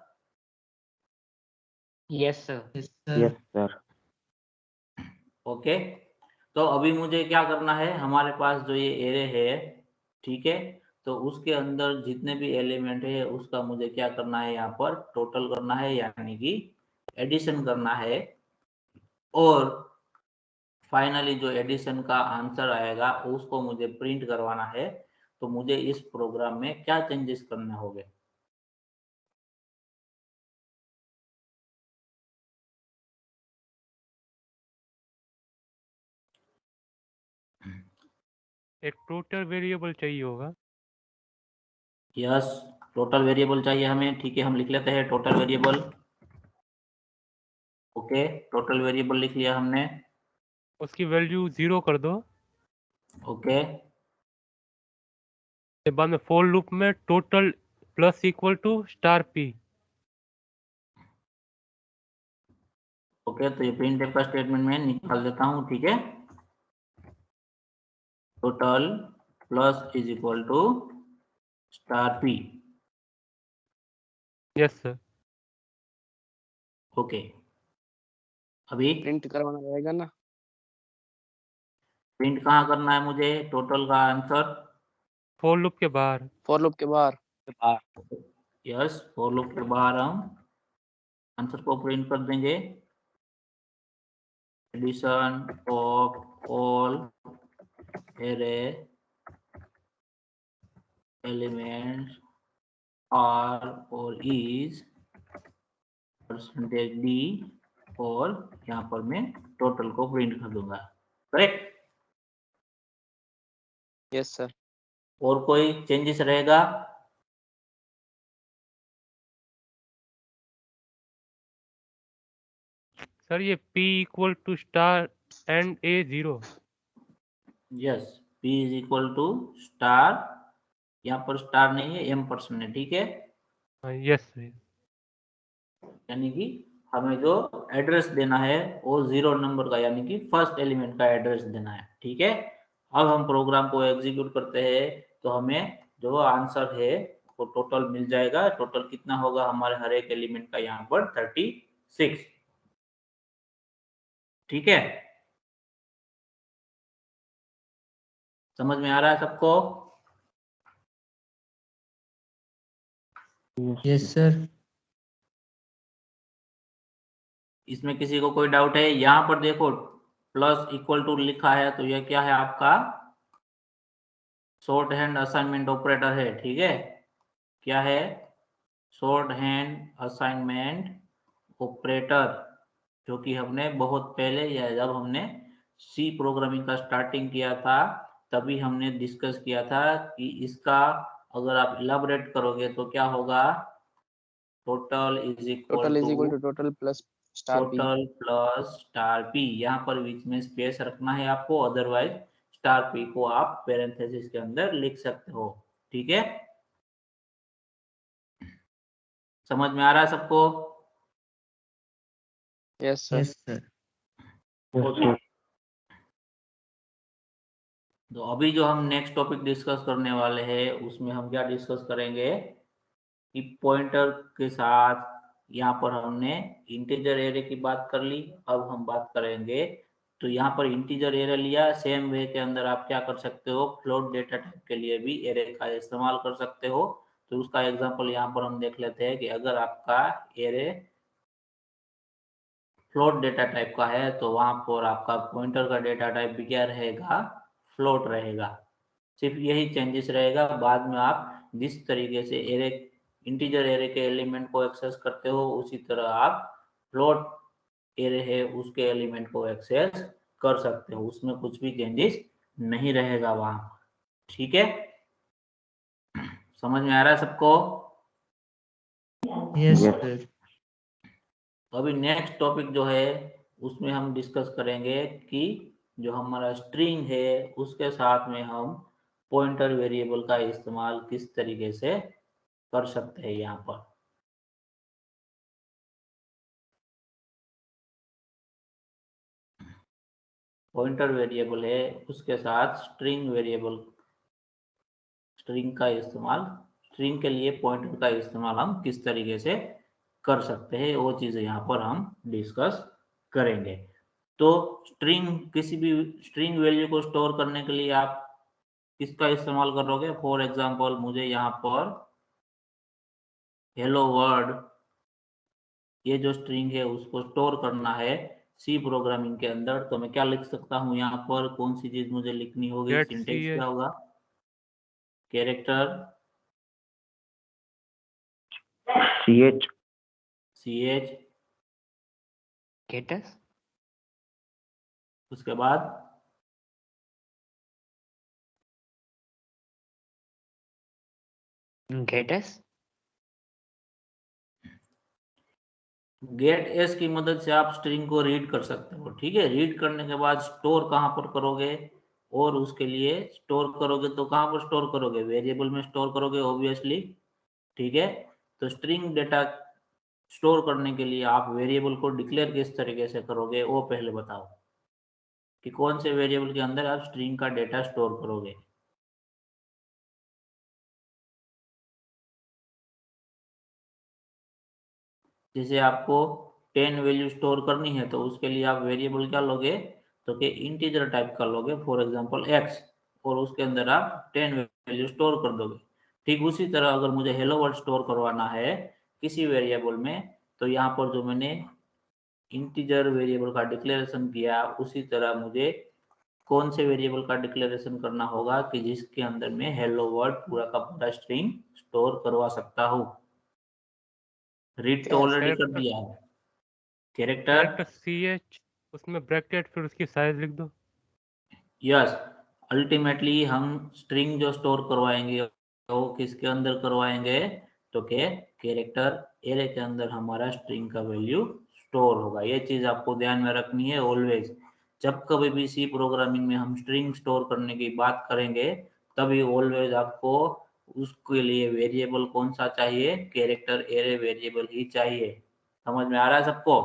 Yes, sir. Yes sir. Okay, तो अभी मुझे क्या करना है, हमारे पास जो ये एरे है, ठीक है, तो उसके अंदर जितने भी एलिमेंट है उसका मुझे क्या करना है, यहाँ पर टोटल करना है, यानी कि एडिशन करना है। और फाइनली जो एडिशन का आंसर आएगा उसको मुझे प्रिंट करवाना है। तो मुझे इस प्रोग्राम में क्या चेंजेस करने होंगे। एक टोटल वेरिएबल चाहिए होगा। यस, टोटल वेरिएबल चाहिए हमें, ठीक है, हम लिख लेते हैं total variable. Okay, total variable लिख लिया हमने। उसकी वैल्यू 0 कर दो। ओके, के बाद में फॉर लूप में total plus equal to star P. Okay, तो ये प्रिंटफ का स्टेटमेंट मैं निकाल देता हूँ, ठीक है। Total plus is equal to star P. Yes sir. Okay, अभी प्रिंट करवाना रहेगा ना। प्रिंट कहाँ करना है मुझे टोटल का आंसर? फॉर लूप के बाहर। फॉर लूप के बाहर। यस, फॉर लूप के बाहर हम आंसर को प्रिंट कर देंगे। Addition of all array elements are और इज परसेंटेज डी, और यहाँ पर मैं टोटल को प्रिंट कर दूंगा। करेक्ट? Yes sir. और कोई चेंजेस रहेगा? सर ये P equal to star and A 0। Yes, P is equal to star, यहाँ पर स्टार नहीं है, M% है, ठीक है। Yes sir. यानी कि हमें जो एड्रेस देना है वो 0 नंबर का, यानी कि फर्स्ट एलिमेंट का एड्रेस देना है, ठीक है। अब हम प्रोग्राम को एग्जीक्यूट करते हैं तो हमें जो आंसर है वो टोटल मिल जाएगा। टोटल कितना होगा हमारे हर एक एलिमेंट का यहाँ पर? 36, ठीक है। समझ में आ रहा है सबको? Yes sir. इसमें किसी को कोई डाउट है? यहाँ पर देखो प्लस इक्वल टू लिखा है, तो यह क्या है आपका? शॉर्ट हैंड असाइनमेंट ऑपरेटर है, ठीक है। क्या है? शॉर्ट हैंड असाइनमेंट ऑपरेटर, जो कि हमने बहुत पहले, या जब हमने सी प्रोग्रामिंग का स्टार्टिंग किया था तभी हमने डिस्कस किया था कि इसका अगर आप इलाबोरेट करोगे तो क्या होगा? Total is equal total is equal to to total plus star P. Total plus star P. यहाँ पर बीच में स्पेस रखना है आपको, अदरवाइज स्टार पी को आप पैरेंथेसिस के अंदर लिख सकते हो, ठीक है। समझ में आ रहा है सबको? Yes sir. Yes sir. Okay, तो अभी जो हम नेक्स्ट टॉपिक डिस्कस करने वाले हैं उसमें हम क्या डिस्कस करेंगे कि पॉइंटर के साथ, यहाँ पर हमने इंटीजर एरे की बात कर ली, अब हम बात करेंगे, तो यहाँ पर इंटीजर एरे लिया, सेम वे के अंदर आप क्या कर सकते हो? फ्लोट डेटा टाइप के लिए भी एरे का इस्तेमाल कर सकते हो। तो उसका एग्जांपल यहाँ पर हम देख लेते हैं कि अगर आपका एरे फ्लोट डेटा टाइप का है तो वहां पर आपका पॉइंटर का डेटा टाइप भी क्या रहेगा? फ्लोट रहेगा। सिर्फ यही चेंजेस रहेगा, बाद में आप जिस तरीके से एरे, इंटीजर एरे के एलिमेंट को एक्सेस करते हो उसी तरह आप फ्लोट एरे है उसके एलिमेंट को एक्सेस कर सकते हो, उसमें कुछ भी चेंजेस नहीं रहेगा वहां, ठीक है। समझ में आ रहा है सबको? Yes Yes. सर। तो अभी नेक्स्ट टॉपिक जो है उसमें हम डिस्कस करेंगे कि जो हमारा स्ट्रिंग है उसके साथ में हम पॉइंटर वेरिएबल का इस्तेमाल किस तरीके से कर सकते हैं। यहाँ पर पॉइंटर वेरिएबल है, उसके साथ स्ट्रिंग वेरिएबल, स्ट्रिंग का इस्तेमाल, स्ट्रिंग के लिए पॉइंटर का इस्तेमाल हम किस तरीके से कर सकते हैं वो चीज़ें यहाँ पर हम डिस्कस करेंगे। तो स्ट्रिंग, किसी भी स्ट्रिंग वैल्यू को स्टोर करने के लिए आप किसका इस्तेमाल करोगे? फॉर एग्जांपल मुझे यहाँ पर हेलो वर्ल्ड, ये जो स्ट्रिंग है उसको स्टोर करना है सी प्रोग्रामिंग के अंदर, तो मैं क्या लिख सकता हूँ यहाँ पर? कौन सी चीज मुझे लिखनी होगी? गेट सिंटेक्स क्या CS। होगा? Character CH CH, Getters. उसके बाद Getters. गेट एस की मदद से आप स्ट्रिंग को रीड कर सकते हो। ठीक है, रीड करने के बाद स्टोर कहाँ पर करोगे, और उसके लिए स्टोर करोगे तो कहाँ पर स्टोर करोगे, वेरिएबल में स्टोर करोगे ऑब्वियसली। ठीक है, तो स्ट्रिंग डेटा स्टोर करने के लिए आप वेरिएबल को डिक्लेयर किस तरीके से करोगे वो पहले बताओ, कि कौन से वेरिएबल के अंदर आप स्ट्रिंग का डेटा स्टोर करोगे। जैसे आपको 10 वैल्यू स्टोर करनी है तो उसके लिए आप वेरिएबल क्या लोगे, तो कि इंटीजर टाइप का लोगे, फॉर एग्जांपल x, और उसके अंदर आप 10 वैल्यू स्टोर कर दोगे। ठीक उसी तरह अगर मुझे हेलो वर्ल्ड स्टोर करवाना है किसी वेरिएबल में, तो यहाँ पर जो मैंने इंटीजर वेरिएबल का डिक्लेरेशन किया, उसी तरह मुझे कौन से वेरिएबल का डिक्लेरेशन करना होगा कि जिसके अंदर मैं हेलो वर्ल्ड पूरा का पूरा स्ट्रिंग स्टोर करवा सकता हूँ। रीड तो ऑलरेडी कर कैरेक्टर दिया है। कैरेक्टर कैरेक्टर CH, उसमें ब्रैकेट, फिर उसकी साइज लिख दो। यस, अल्टीमेटली हम स्ट्रिंग जो स्टोर करवाएंगे वो किसके अंदर करवाएंगे, तो के कैरेक्टर एरे के अंदर हमारा स्ट्रिंग का वैल्यू स्टोर होगा। ये चीज आपको ध्यान में रखनी है ऑलवेज। जब कभी भी सी प्रोग्रामिंग में हम स्ट्रिंग स्टोर करने की बात करेंगे, तभी ऑलवेज आपको उसके लिए वेरिएबल कौन सा चाहिए, कैरेक्टर एरे वेरिएबल ही चाहिए। समझ में आ रहा है सबको?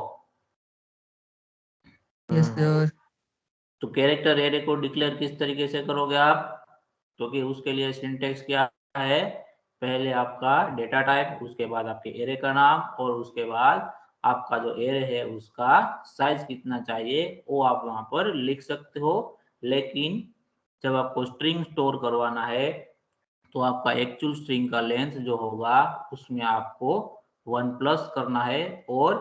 Yes, sir. तो कैरेक्टर एरे को डिक्लेयर किस तरीके से करोगे आप, क्योंकि उसके लिए सिंटेक्स क्या है, पहले आपका डेटा टाइप, उसके बाद आपके एरे का नाम, और उसके बाद आपका जो एरे है उसका साइज कितना चाहिए वो आप वहां पर लिख सकते हो। लेकिन जब आपको स्ट्रिंग स्टोर करवाना है तो आपका एक्चुअल स्ट्रिंग का लेंथ जो होगा उसमें आपको 1+ करना है, और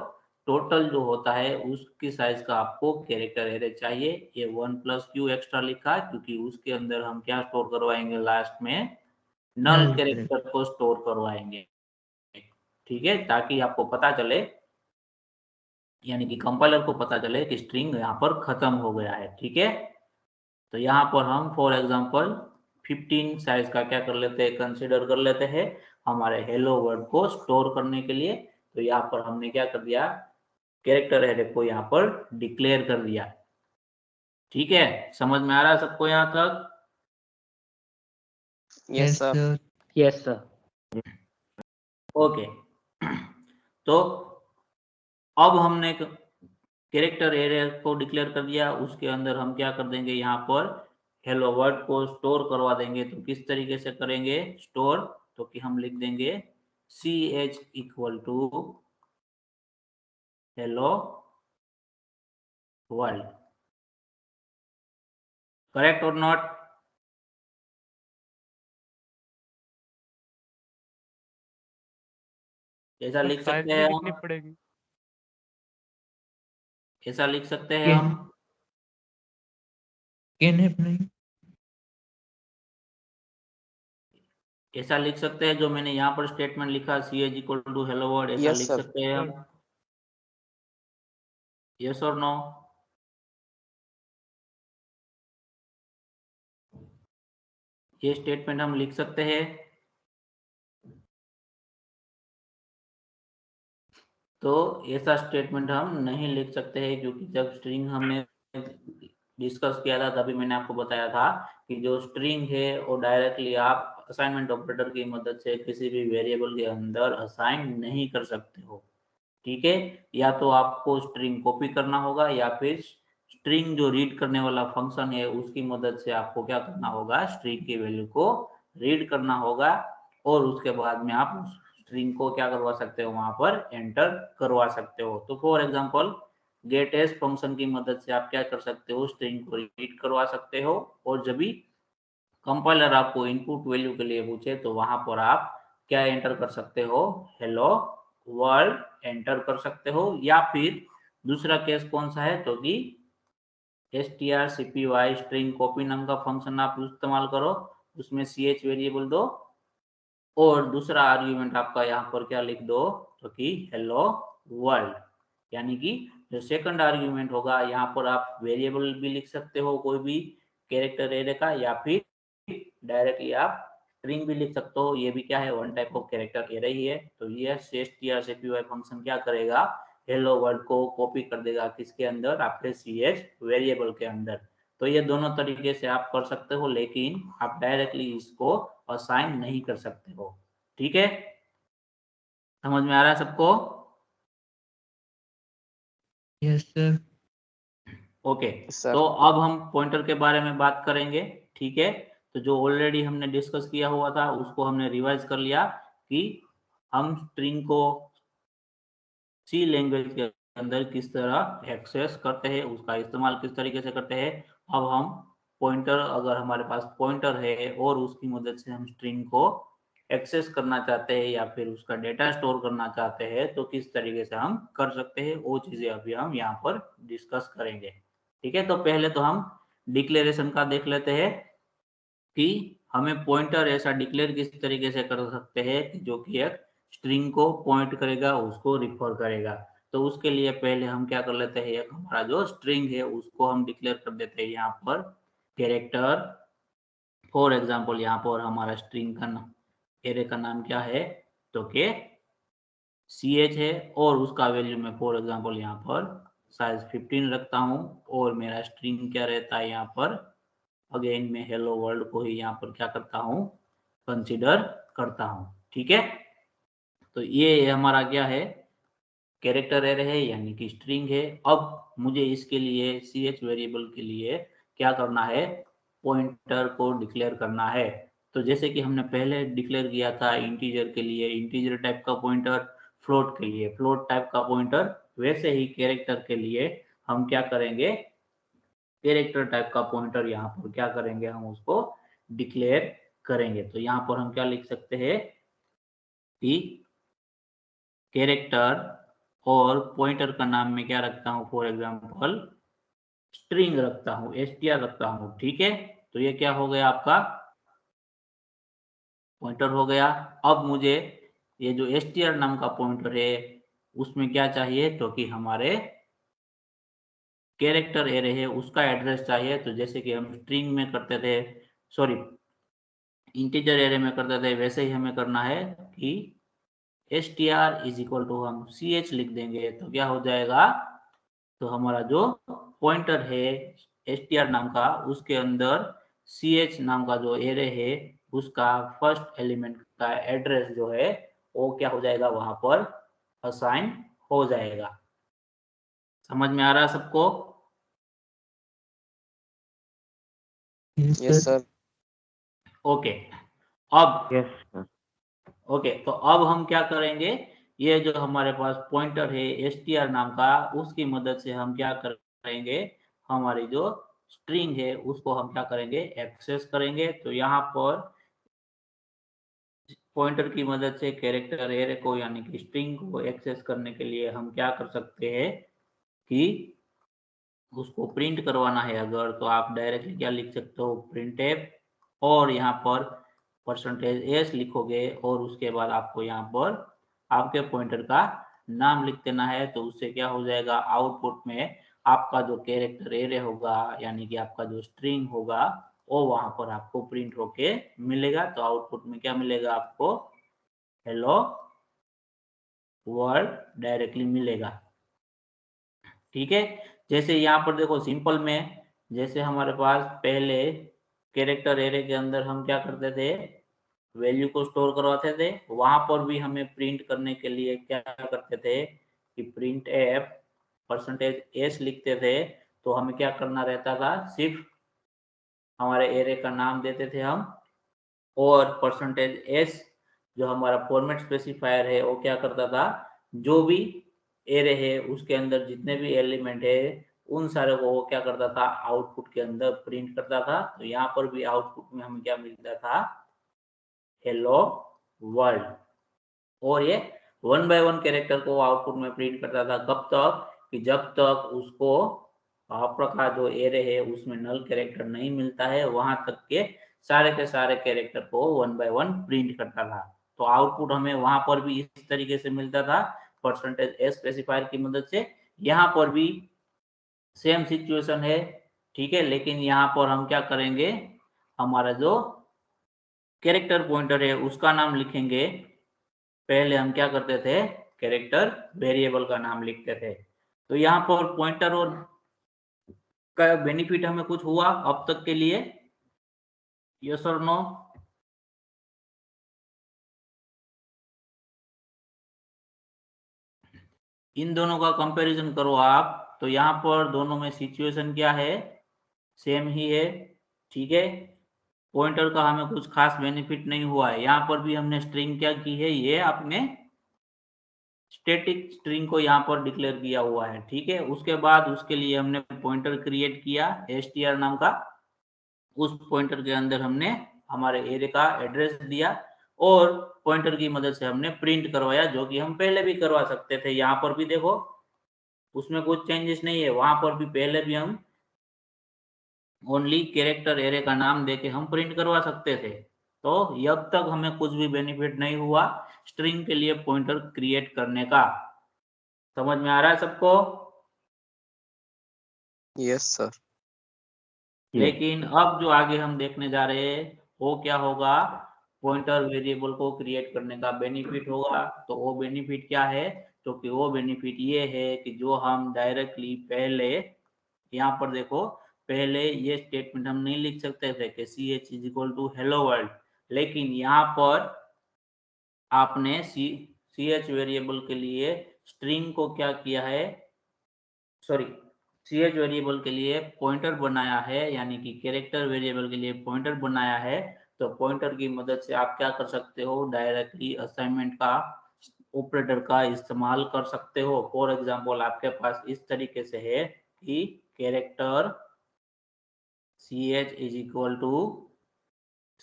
टोटल जो होता है उसकी साइज का आपको कैरेक्टर एरे चाहिए। ये 1+ क्यों एक्स्ट्रा लिखा, क्योंकि उसके अंदर हम क्या स्टोर करवाएंगे, लास्ट में नल Null कैरेक्टर को स्टोर करवाएंगे। ठीक है, ताकि आपको पता चले, यानी कि कंपाइलर को पता चले कि स्ट्रिंग यहाँ पर खत्म हो गया है। ठीक है, तो यहाँ पर हम फॉर एग्जांपल 15 साइज का क्या कर लेते हैं, कंसीडर कर लेते हैं हमारे हेलो वर्ड को स्टोर करने के लिए। तो यहाँ पर हमने क्या कर दिया, कैरेक्टर एरे को यहाँ पर डिक्लेयर कर दिया। ठीक है, समझ में आ रहा है सबको यहाँ तक? Yes, sir. Yes, sir. Okay, तो अब हमने कैरेक्टर एरे को डिक्लेयर कर दिया, उसके अंदर हम क्या कर देंगे, यहाँ पर हेलो वर्ड को स्टोर करवा देंगे। तो किस तरीके से करेंगे स्टोर, तो कि हम लिख देंगे CH equal to hello world. Correct और नॉट? ऐसा लिख साइज सकते भी हैं लिखनी हम, पड़ेगी। ऐसा लिख सकते हैं हम, ऐसा लिख सकते हैं जो मैंने यहाँ पर स्टेटमेंट लिखा CH equal to hello world, ऐसा Yes, लिख sir. सकते हैं हम, यस और नो? ये स्टेटमेंट हम लिख सकते हैं। तो ऐसा स्टेटमेंट हम नहीं लिख सकते हैं, क्योंकि जब स्ट्रिंग हमने डिस्कस किया था तभी मैंने आपको बताया था कि जो स्ट्रिंग है वो डायरेक्टली आप असाइनमेंट ऑपरेटर की मदद से किसी भी वेरिएबल के अंदर असाइन नहीं कर सकते हो। ठीक है, या तो आपको स्ट्रिंग कॉपी करना होगा, या फिर स्ट्रिंग जो रीड करने वाला फंक्शन है उसकी मदद से आपको क्या करना होगा, स्ट्रिंग की वैल्यू को रीड करना होगा, और उसके बाद में आप उस स्ट्रिंग को क्या करवा सकते हो, वहां पर एंटर करवा सकते हो। तो for example gets function की मदद से आप क्या कर सकते हो, स्ट्रिंग को रीड करवा सकते हो, और जब भी कंपाइलर आपको इनपुट वैल्यू के लिए पूछे तो वहां पर आप क्या एंटर कर सकते हो, हेलो वर्ल्ड एंटर कर सकते हो। या फिर दूसरा केस कौन सा है, तो कि strcpy स्ट्रिंग कॉपी नाम का फंक्शन आप इस्तेमाल करो, उसमें ch वेरिएबल दो और दूसरा आर्ग्यूमेंट आपका यहाँ पर क्या लिख दो, तो कि हेलो वर्ल्ड। यानी कि जो सेकंड आर्ग्यूमेंट होगा यहाँ पर आप वेरिएबल भी लिख सकते हो कोई भी कैरेक्टर एरे का, या फिर डायरेक्टली आप स्ट्रिंग भी लिख सकते हो। ये भी क्या है, one type of character array ही है। तो ये strcpy फंक्शन क्या करेगा, हेलो वर्ल्ड को कॉपी कर देगा किसके अंदर, आपके ch वेरिएबल के अंदर। तो ये दोनों तरीके से आप कर सकते हो, लेकिन आप डायरेक्टली इसको असाइन नहीं कर सकते हो। ठीक है, समझ में आ रहा है सबको? Yes sir. ओके, सर तो अब हम पॉइंटर के बारे में बात करेंगे। ठीक है, तो जो ऑलरेडी हमने डिस्कस किया हुआ था उसको हमने रिवाइज कर लिया कि हम स्ट्रिंग को सी लैंग्वेज के अंदर किस तरह एक्सेस करते हैं, उसका इस्तेमाल किस तरीके से करते हैं। अब हम पॉइंटर, अगर हमारे पास पॉइंटर है और उसकी मदद से हम स्ट्रिंग को एक्सेस करना चाहते हैं या फिर उसका डेटा स्टोर करना चाहते हैं, तो किस तरीके से हम कर सकते हैं, वो चीजें अभी हम यहाँ पर डिस्कस करेंगे। ठीक है, तो पहले तो हम डिक्लेरेशन का देख लेते हैं कि हमें पॉइंटर ऐसा डिक्लेयर किस तरीके से कर सकते हैं जो कि एक स्ट्रिंग को पॉइंट करेगा, उसको रिफर करेगा। तो उसके लिए पहले हम क्या कर लेते हैं, एक हमारा जो स्ट्रिंग है उसको हम डिक्लेयर कर देते हैं यहाँ पर कैरेक्टर। फॉर एग्जांपल यहाँ पर हमारा स्ट्रिंग का नाम, एरे का नाम क्या है, तो के ch है और उसका वैल्यू मैं फॉर एग्जांपल यहाँ पर साइज 15 रखता हूँ और मेरा स्ट्रिंग क्या रहता है यहाँ पर, अगेन मैं हेलो वर्ल्ड को ही यहाँ पर क्या करता हूँ, कंसीडर करता हूँ। ठीक है, तो ये हमारा क्या है, कैरेक्टर एरे है यानी कि स्ट्रिंग है। अब मुझे इसके लिए ch वेरिएबल के लिए क्या करना है, पॉइंटर को डिक्लेयर करना है। तो जैसे कि हमने पहले डिक्लेयर किया था इंटीजर के लिए इंटीजर टाइप का पॉइंटर, फ्लोट के लिए फ्लोट टाइप का पॉइंटर, वैसे ही कैरेक्टर के लिए हम क्या करेंगे, कैरेक्टर टाइप का पॉइंटर यहाँ पर क्या करेंगे, हम उसको डिक्लेयर करेंगे। तो यहाँ पर हम क्या लिख सकते हैं कि कैरेक्टर और पॉइंटर का नाम में क्या रखता हूँ, फॉर एग्जांपल स्ट्रिंग रखता हूँ, str रखता हूँ। ठीक है, तो ये क्या हो गया, आपका पॉइंटर हो गया। अब मुझे ये जो str नाम का पॉइंटर है उसमें क्या चाहिए, तो कि हमारे कैरेक्टर एरे है उसका एड्रेस चाहिए। तो जैसे कि हम स्ट्रिंग में करते थे, सॉरी इंटीजर एरे में करते थे, वैसे ही हमें करना है कि str इज इक्वल टू हम ch लिख देंगे। तो क्या हो जाएगा, तो हमारा जो पॉइंटर है str नाम का, उसके अंदर ch नाम का जो एरे है उसका फर्स्ट एलिमेंट का एड्रेस जो है वो क्या हो जाएगा, वहां पर असाइन हो जाएगा। समझ में आ रहा है सबको? Yes sir. ओके, अब Yes, sir. ओके, तो अब हम क्या करेंगे, ये जो हमारे पास पॉइंटर है str नाम का, उसकी मदद से हम क्या करेंगे, हमारी जो स्ट्रिंग है उसको हम क्या करेंगे, एक्सेस करेंगे। तो यहाँ पर पॉइंटर की मदद से कैरेक्टर एरे को यानी कि स्ट्रिंग को एक्सेस करने के लिए हम क्या कर सकते हैं कि उसको प्रिंट करवाना है अगर, तो आप डायरेक्टली क्या लिख सकते हो, प्रिंट एफ, और यहाँ पर %s लिखोगे और उसके बाद आपको यहाँ पर आपके पॉइंटर का नाम लिख देना है। तो उससे क्या हो जाएगा, आउटपुट में आपका जो कैरेक्टर एरे होगा यानी कि आपका जो स्ट्रिंग होगा वो वहां पर आपको प्रिंट होके मिलेगा। तो आउटपुट में क्या मिलेगा आपको, हेलो वर्ल्ड डायरेक्टली मिलेगा। ठीक है, जैसे यहाँ पर देखो सिंपल में, जैसे हमारे पास पहले कैरेक्टर एरे के अंदर हम क्या करते थे, वैल्यू को स्टोर करवाते थे, वहां पर भी हमें प्रिंट करने के लिए क्या करते थे कि प्रिंट एफ %s लिखते थे। तो हमें क्या करना रहता था, सिर्फ हमारे एरे का नाम देते थे हम, और %s जो हमारा फॉर्मेट स्पेसिफायर है वो क्या करता था, जो भी एरे है उसके अंदर जितने भी एलिमेंट है उन सारे को वो क्या करता था, आउटपुट के अंदर प्रिंट करता था। तो यहाँ पर भी आउटपुट में हमें क्या मिलता था, हेलो वर्ल्ड। और ये 1 बाय 1 कैरेक्टर को आउटपुट में प्रिंट करता था, कब तक कि जब तक उसको आपका जो एरे है उसमें नल कैरेक्टर नहीं मिलता है, वहां तक के सारे के सारे कैरेक्टर को 1 by 1 प्रिंट करता था। तो आउटपुट हमें वहां पर भी इस तरीके से मिलता था परसेंटेज एस स्पेसिफायर की मदद से। यहाँ पर भी सेम सिचुएशन है, ठीक है, लेकिन यहाँ पर हम क्या करेंगे, हमारा जो कैरेक्टर पॉइंटर है उसका नाम लिखेंगे। पहले हम क्या करते थे, कैरेक्टर वेरिएबल का नाम लिखते थे। तो यहाँ पर पॉइंटर और का बेनिफिट हमें कुछ हुआ अब तक के लिए, यस और नो? इन दोनों का कंपैरिजन करो आप, तो यहाँ पर दोनों में सिचुएशन क्या है, सेम ही है, ठीक है। पॉइंटर का हमें कुछ खास बेनिफिट नहीं हुआ है। यहाँ पर भी हमने स्ट्रिंग क्या की है, ये आपने स्टैटिक स्ट्रिंग को यहाँ पर डिक्लेयर किया हुआ है, ठीक है। उसके बाद उसके लिए हमने पॉइंटर क्रिएट किया str नाम का। उस पॉइंटर के अंदर हमने हमारे एरे का एड्रेस दिया और पॉइंटर की मदद से हमने प्रिंट करवाया, जो कि हम पहले भी करवा सकते थे। यहाँ पर भी देखो, उसमें कुछ चेंजेस नहीं है। वहां पर भी पहले भी हम ओनली कैरेक्टर एरे का नाम देके हम प्रिंट करवा सकते थे। तो अब तक हमें कुछ भी बेनिफिट नहीं हुआ स्ट्रिंग के लिए पॉइंटर क्रिएट करने का। समझ में आ रहा है सबको? Yes sir. लेकिन अब जो आगे हम देखने जा रहे हैं वो क्या होगा, पॉइंटर वेरिएबल को क्रिएट करने का बेनिफिट होगा। तो वो बेनिफिट क्या है, तो कि वो बेनिफिट ये है कि जो हम डायरेक्टली पहले, यहाँ पर देखो, पहले ये स्टेटमेंट हम नहीं लिख सकते थे कि ch is equal to hello world, लेकिन यहाँ पर आपने ch वेरिएबल के लिए स्ट्रिंग को क्या किया है, सॉरी, ch वेरिएबल के लिए पॉइंटर बनाया है, यानी कि कैरेक्टर वेरिएबल के लिए पॉइंटर बनाया है। तो पॉइंटर की मदद से आप क्या कर सकते हो, डायरेक्टली असाइनमेंट का ऑपरेटर का इस्तेमाल कर सकते हो। फॉर एग्जांपल आपके पास इस तरीके से है कि character ch is equal to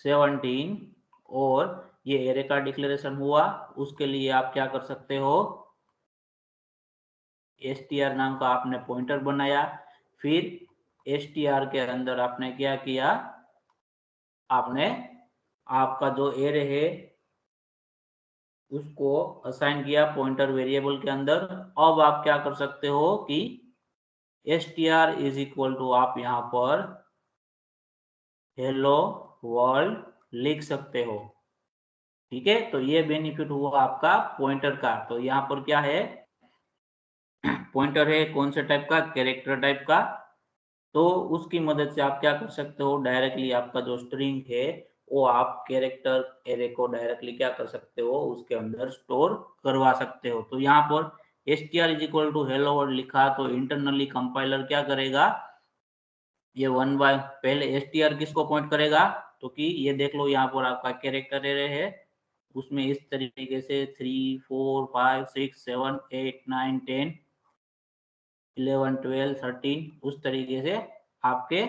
17 और ये एरे का डिक्लेरेशन हुआ। उसके लिए आप क्या कर सकते हो, str नाम का आपने पॉइंटर बनाया, फिर str के अंदर आपने क्या किया, आपने आपका जो एरे है उसको असाइन किया पॉइंटर वेरिएबल के अंदर। अब आप क्या कर सकते हो कि str इज इक्वल टू आप यहाँ पर हेलो वर्ल्ड लिख सकते हो, ठीक है। तो ये बेनिफिट हुआ आपका पॉइंटर का। तो यहाँ पर क्या है, पॉइंटर है कौन से टाइप का, कैरेक्टर टाइप का। तो उसकी मदद से आप क्या कर सकते हो, डायरेक्टली आपका जो स्ट्रिंग है वो आप कैरेक्टर एरे को डायरेक्टली क्या कर सकते हो, उसके अंदर स्टोर करवा सकते हो। तो यहाँ पर str is equal to hello world लिखा, तो इंटरनली कंपाइलर क्या करेगा, ये 1 बाय, पहले str किसको पॉइंट करेगा, तो कि ये देख लो यहाँ पर आपका कैरेक्टर एरे है, उसमें इस तरीके से 3 4 5 6 7 8 9 10 11 12 13 उस तरीके से आपके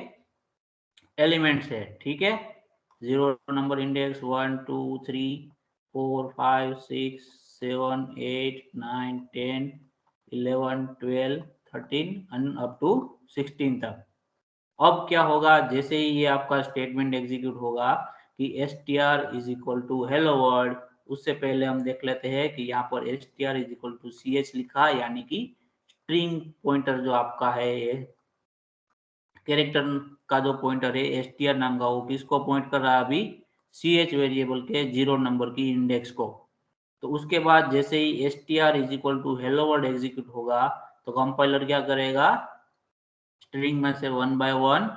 एलिमेंट्स है, ठीक है। 0 number index 1 2 3 4 5 6 7 8 9 10 11 12 13 and up to 16 तक। अब क्या होगा, जैसे ही ये आपका स्टेटमेंट एग्जीक्यूट होगा कि str is equal to hello world, उससे पहले हम देख लेते हैं कि यहाँ पर str is equal to ch लिखा, यानी कि स्ट्रिंग पॉइंटर जो आपका है, ये कैरेक्टर का जो पॉइंटर है str नाम का, वो किसको पॉइंट कर रहा है अभी, ch वेरिएबल के 0 नंबर की इंडेक्स को। तो उसके बाद जैसे ही str is equal to hello world execute होगा, तो कंपाइलर क्या करेगा, स्ट्रिंग में से 1 बाय 1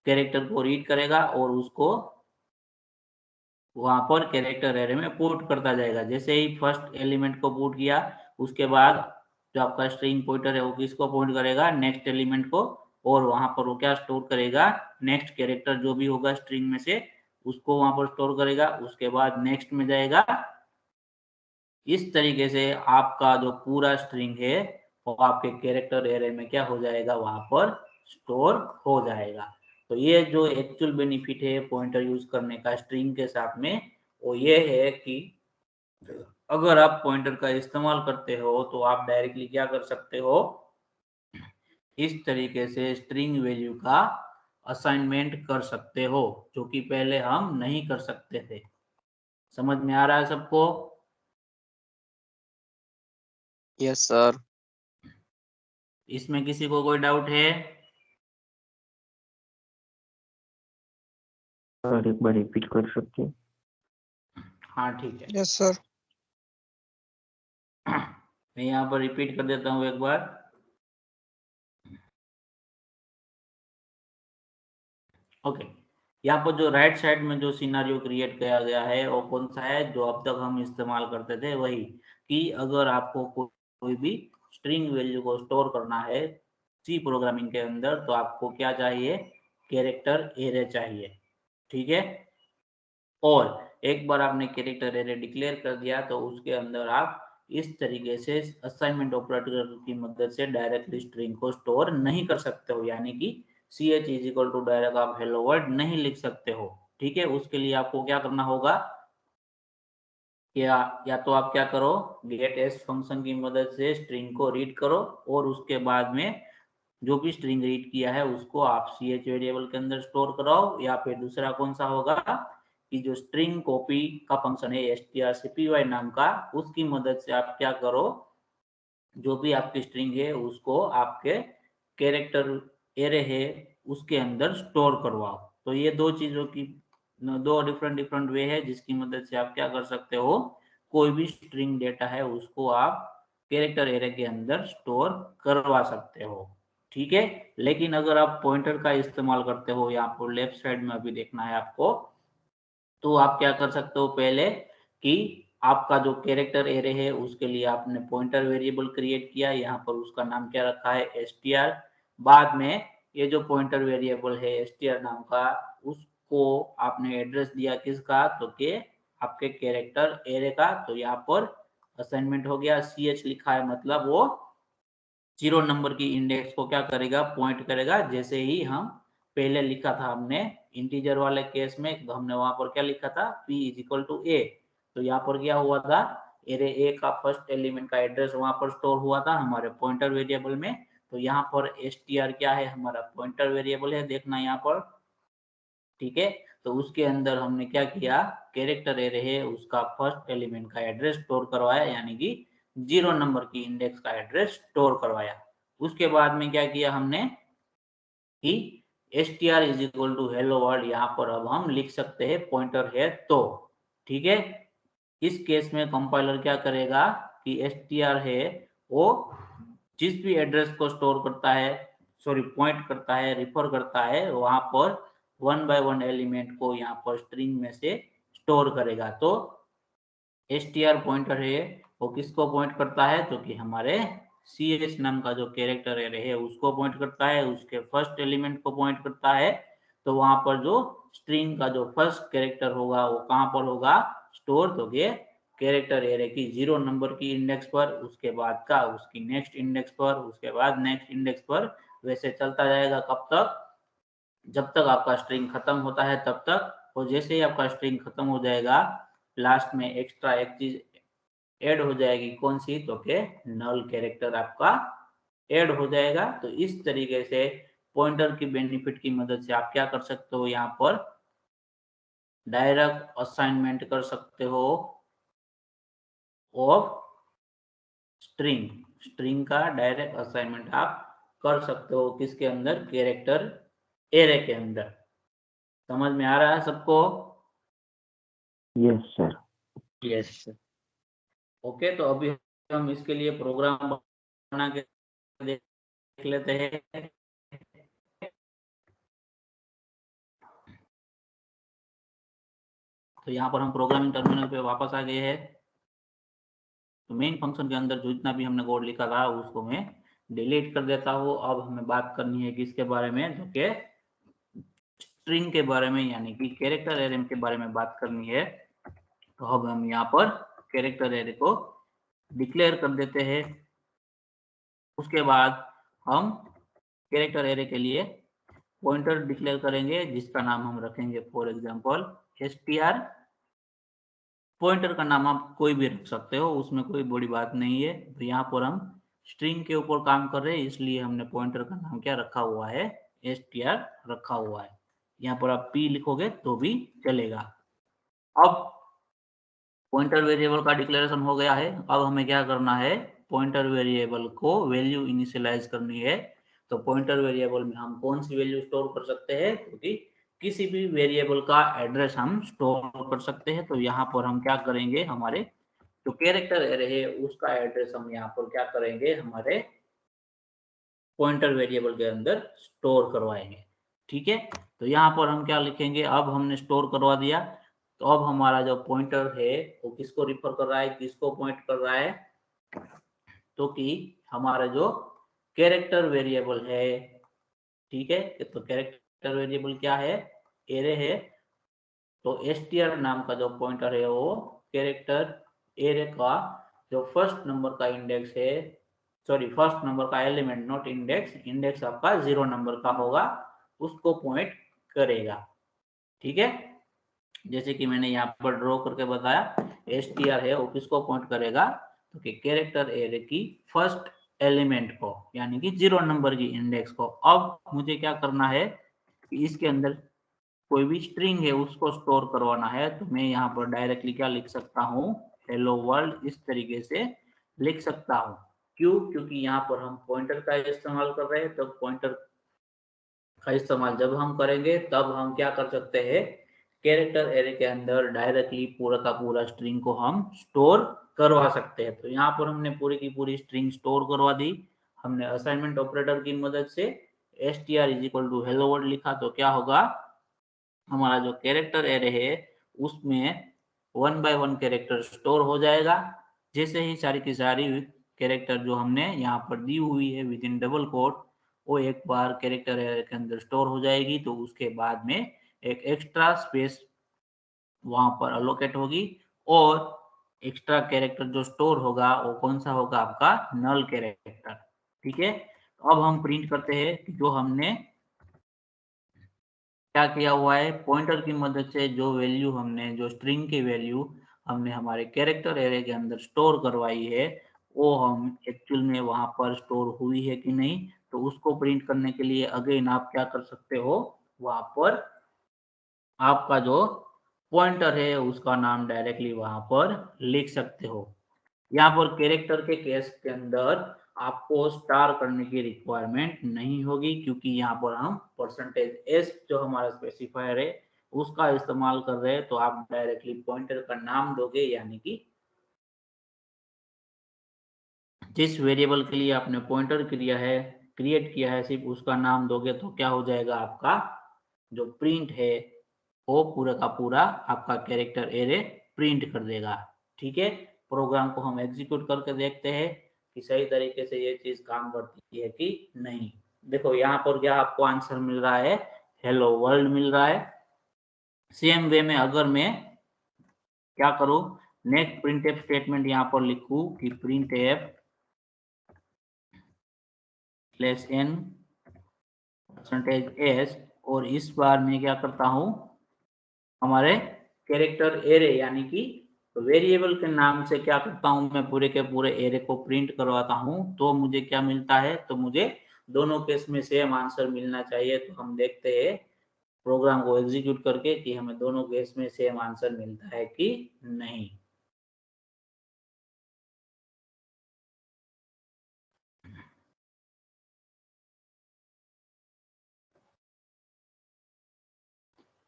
कैरेक्टर को रीड करेगा और उसको वहां पर कैरेक्टर एरे में पुट करता जाएगा। जैसे ही फर्स्ट एलिमेंट को पुट किया, उसके बाद जो आपका स्ट्रिंग पॉइंटर है वो किसको पॉइंट करेगा, नेक्स्ट एलिमेंट को, और वहां पर वो क्या स्टोर करेगा, नेक्स्ट कैरेक्टर जो भी होगा स्ट्रिंग में से उसको वहां पर स्टोर करेगा। उसके बाद नेक्स्ट में जाएगा। इस तरीके से आपका जो पूरा स्ट्रिंग है वो आपके कैरेक्टर एरे में क्या हो जाएगा, वहां पर स्टोर हो जाएगा। तो ये जो एक्चुअल बेनिफिट है पॉइंटर यूज करने का स्ट्रिंग के साथ में, वो ये है कि अगर आप पॉइंटर का इस्तेमाल करते हो तो आप डायरेक्टली क्या कर सकते हो, इस तरीके से स्ट्रिंग वैल्यू का असाइनमेंट कर सकते हो, जो कि पहले हम नहीं कर सकते थे। समझ में आ रहा है सबको? Yes sir. इसमें किसी को कोई डाउट है? सर एक बार रिपीट कर सकते हैं? हाँ ठीक है, यस सर। मैं यहाँ पर रिपीट कर देता हूँ एक बार। ओके, यहाँ पर जो राइट साइड में जो सिनारियो क्रिएट किया गया है वो कौन सा है, जो अब तक हम इस्तेमाल करते थे वही, कि अगर आपको कोई भी स्ट्रिंग वैल्यू को स्टोर करना है सी प्रोग्रामिंग के अंदर, तो आपको क्या चाहिए, कैरेक्टर एरे चाहिए। ठीक है, और एक बार आपने कैरेक्टर एरे डिक्लेयर कर दिया तो उसके अंदर आप इस तरीके से असाइनमेंट ऑपरेटर की मदद से डायरेक्टली स्ट्रिंग को स्टोर नहीं कर सकते हो, यानी कि ch is equal to direct आप हेलो वर्ल्ड नहीं लिख सकते हो। ठीक है, उसके लिए आपको क्या करना होगा, या तो आप क्या करो, गेट एस फंक्शन की मदद से स्ट्रिंग को रीड करो, और उसके बाद में जो भी स्ट्रिंग रीड किया है उसको आप ch वेरिएबल के अंदर स्टोर कराओ, या फिर दूसरा कौन सा होगा कि जो स्ट्रिंग कॉपी का फंक्शन है strcpy नाम का, उसकी मदद से आप क्या करो, जो भी आपकी स्ट्रिंग है उसको आपके कैरेक्टर एरे है उसके अंदर स्टोर करवाओ। तो ये दो चीजों की दो डिफरेंट डिफरेंट वे है जिसकी मदद से आप क्या कर सकते हो, कोई भी स्ट्रिंग डेटा है उसको आप कैरेक्टर एरे के अंदर स्टोर करवा सकते हो। ठीक है, लेकिन अगर आप पॉइंटर का इस्तेमाल करते हो, यहाँ पर लेफ्ट साइड में अभी देखना है आपको, तो आप क्या कर सकते हो, पहले कि आपका जो कैरेक्टर एरे है उसके लिए आपने पॉइंटर वेरिएबल क्रिएट किया, यहाँ पर उसका नाम क्या रखा है, str। बाद में ये जो पॉइंटर वेरिएबल है str नाम का, उसको आपने एड्रेस दिया किसका, तो के आपके कैरेक्टर एरे का। तो यहाँ पर असाइनमेंट हो गया, ch लिखा है मतलब वो 0 नंबर की इंडेक्स को क्या करेगा, पॉइंट करेगा। जैसे ही हम पहले लिखा था हमने इंटीजर वाले केस में, तो हमने वहां पर क्या लिखा था, p is equal to a. तो यहाँ पर क्या हुआ था, एरे ए का फर्स्ट एलिमेंट का एड्रेस वहां पर स्टोर हुआ था हमारे पॉइंटर वेरिएबल में। तो यहाँ पर str क्या है, हमारा पॉइंटर वेरिएबल है, देखना यहाँ पर। ठीक है, तो उसके अंदर हमने क्या किया, कैरेक्टर एरे है उसका फर्स्ट एलिमेंट का एड्रेस स्टोर करवाया, यानी कि 0 नंबर की इंडेक्स का एड्रेस स्टोर करवाया। उसके बाद में क्या किया हमने कि str is equal to hello world, यहाँ पर अब हम लिख सकते हैं पॉइंटर है तो। ठीक है, इस केस में कंपाइलर क्या करेगा कि str है वो जिस भी एड्रेस को स्टोर करता है, सॉरी पॉइंट करता है, रिफर करता है, वहां पर 1 बाय 1 एलिमेंट को यहाँ पर स्ट्रिंग में से स्टोर करेगा। तो str पॉइंटर है वो किसको पॉइंट करता है, तो कि हमारे ch नाम का जो कैरेक्टर एरे है उसको पॉइंट करता है, उसके फर्स्ट एलिमेंट को पॉइंट करता है। तो वहां पर जो स्ट्रिंग का जो फर्स्ट कैरेक्टर होगा वो कहाँ पर होगा स्टोर, तो ये कैरेक्टर एरे की 0 नंबर की इंडेक्स पर, उसके बाद का उसकी नेक्स्ट इंडेक्स पर, उसके बाद नेक्स्ट इंडेक्स पर, वैसे चलता जाएगा कब तक, जब तक आपका स्ट्रिंग खत्म होता है तब तक। और जैसे ही आपका स्ट्रिंग खत्म हो जाएगा, लास्ट में एक्स्ट्रा एक चीज ऐड हो जाएगी, कौन सी, तो के नल कैरेक्टर आपका ऐड हो जाएगा। तो इस तरीके से पॉइंटर की बेनिफिट की मदद से आप क्या कर सकते हो, यहाँ पर डायरेक्ट असाइनमेंट कर सकते हो ऑफ स्ट्रिंग, स्ट्रिंग का डायरेक्ट असाइनमेंट आप कर सकते हो किसके अंदर, कैरेक्टर एरे के अंदर। समझ में आ रहा है सबको? Yes sir. Yes sir. Okay, तो अभी हम इसके लिए प्रोग्राम बना के देख लेते हैं। तो यहाँ पर हम प्रोग्रामिंग टर्मिनल पे वापस आ गए हैं। तो मेन फंक्शन के अंदर जो जितना भी हमने कोड लिखा था उसको मैं डिलीट कर देता हूँ। अब हमें बात करनी है किसके बारे में, जो कि स्ट्रिंग के बारे में, यानी कि कैरेक्टर एरे के बारे में बात करनी है। तो अब हम यहाँ पर कैरेक्टर एरे को डिक्लेयर कर देते हैं। उसके बाद हम कैरेक्टर एरे के लिए पॉइंटर डिक्लेयर करेंगे जिसका नाम हम रखेंगे फॉर एग्जांपल str। पॉइंटर का नाम आप कोई भी रख सकते हो, उसमें कोई बड़ी बात नहीं है। तो यहाँ पर हम स्ट्रिंग के ऊपर काम कर रहे हैं इसलिए हमने पॉइंटर का नाम क्या रखा हुआ है, str रखा हुआ है। यहाँ पर आप p लिखोगे तो भी चलेगा। अब पॉइंटर वेरिएबल का डिक्लेरेशन हो गया है। अब हमें क्या करना है, पॉइंटर वेरिएबल को वैल्यू इनिशियलाइज करनी है। तो पॉइंटर वेरिएबल में हम कौन सी वैल्यू स्टोर कर सकते हैं, क्योंकि किसी भी वेरिएबल का एड्रेस हम स्टोर कर सकते हैं। तो यहाँ पर हम क्या करेंगे, हमारे जो कैरेक्टर एरे है उसका एड्रेस हम यहाँ पर क्या करेंगे, हमारे पॉइंटर वेरिएबल के अंदर स्टोर करवाएंगे। ठीक है, तो यहाँ पर हम क्या लिखेंगे, अब हमने स्टोर करवा दिया, तो अब हमारा जो पॉइंटर है वो किसको रिफर कर रहा है, किसको पॉइंट कर रहा है, तो कि हमारा जो कैरेक्टर वेरिएबल है। ठीक है, तो कैरेक्टर वेरिएबल क्या है, एरे है। तो str नाम का जो पॉइंटर है वो कैरेक्टर एरे का जो फर्स्ट नंबर का इंडेक्स है, सॉरी फर्स्ट नंबर का एलिमेंट, नॉट इंडेक्स, इंडेक्स आपका 0 नंबर का होगा, उसको पॉइंट करेगा। ठीक है, जैसे कि मैंने यहाँ पर ड्रॉ करके बताया, str है वो किसको पॉइंट करेगा, तो कि कैरेक्टर एरे की फर्स्ट एलिमेंट को, यानी कि 0 नंबर की इंडेक्स को। अब मुझे क्या करना है कि इसके अंदर कोई भी स्ट्रिंग है उसको स्टोर करवाना है। तो मैं यहाँ पर डायरेक्टली क्या लिख सकता हूँ, हेलो वर्ल्ड, इस तरीके से लिख सकता हूँ। क्यों, क्योंकि यहाँ पर हम पॉइंटर का इस्तेमाल कर रहे हैं। तो पॉइंटर का इस्तेमाल जब हम करेंगे तब हम क्या कर सकते हैं, कैरेक्टर एरे के अंदर डायरेक्टली पूरा का पूरा स्ट्रिंग को हम स्टोर करवा सकते हैं। तो यहाँ पर हमने पूरी की पूरी स्ट्रिंग स्टोर करवा दी। हमने असाइनमेंट ऑपरेटर की मदद से str is equal to hello world लिखा, तो क्या होगा, हमारा जो कैरेक्टर एरे है उसमें 1 बाय 1 कैरेक्टर स्टोर हो जाएगा। जैसे ही सारी की सारी कैरेक्टर जो हमने यहाँ पर दी हुई है विद इन डबल कोट, वो एक बार कैरेक्टर एरे के अंदर स्टोर हो जाएगी, तो उसके बाद में एक एक्स्ट्रा स्पेस वहां पर अलोकेट होगी, और एक्स्ट्रा कैरेक्टर जो स्टोर होगा वो कौन सा होगा, आपका नल कैरेक्टर। ठीक है, अब हम प्रिंट करते हैं कि जो हमने क्या किया हुआ है, पॉइंटर की मदद से जो वैल्यू हमने, जो स्ट्रिंग की वैल्यू हमने हमारे कैरेक्टर एरे के अंदर स्टोर करवाई है, वो हम एक्चुअल में वहां पर स्टोर हुई है कि नहीं। तो उसको प्रिंट करने के लिए अगेन आप क्या कर सकते हो, वहां पर आपका जो पॉइंटर है उसका नाम डायरेक्टली वहां पर लिख सकते हो। यहाँ पर कैरेक्टर के केस के अंदर आपको स्टार करने की रिक्वायरमेंट नहीं होगी, क्योंकि यहाँ पर हम %s जो हमारा स्पेसिफायर है उसका इस्तेमाल कर रहे हैं। तो आप डायरेक्टली पॉइंटर का नाम दोगे, यानी कि जिस वेरिएबल के लिए आपने पॉइंटर क्रिएट किया है सिर्फ उसका नाम दोगे, तो क्या हो जाएगा, आपका जो प्रिंट है वो पूरा का पूरा आपका कैरेक्टर एरे प्रिंट कर देगा। ठीक है, प्रोग्राम को हम एग्जीक्यूट करके देखते हैं कि सही तरीके से ये चीज काम करती है कि नहीं। देखो यहाँ पर क्या आपको आंसर मिल रहा है, हेलो वर्ल्ड मिल रहा है। सेम वे में अगर मैं क्या करूं, नेक्स्ट प्रिंटफ स्टेटमेंट यहाँ पर लिखूं कि printf n %s, और इस बार मैं क्या करता हूं, हमारे कैरेक्टर एरे यानी कि वेरिएबल के नाम से क्या करता हूं, मैं पूरे के पूरे एरे को प्रिंट करवाता हूं। तो मुझे क्या मिलता है, तो मुझे दोनों केस में सेम आंसर मिलना चाहिए। तो हम देखते हैं प्रोग्राम को एग्जीक्यूट करके कि हमें दोनों केस में सेम आंसर मिलता है कि नहीं।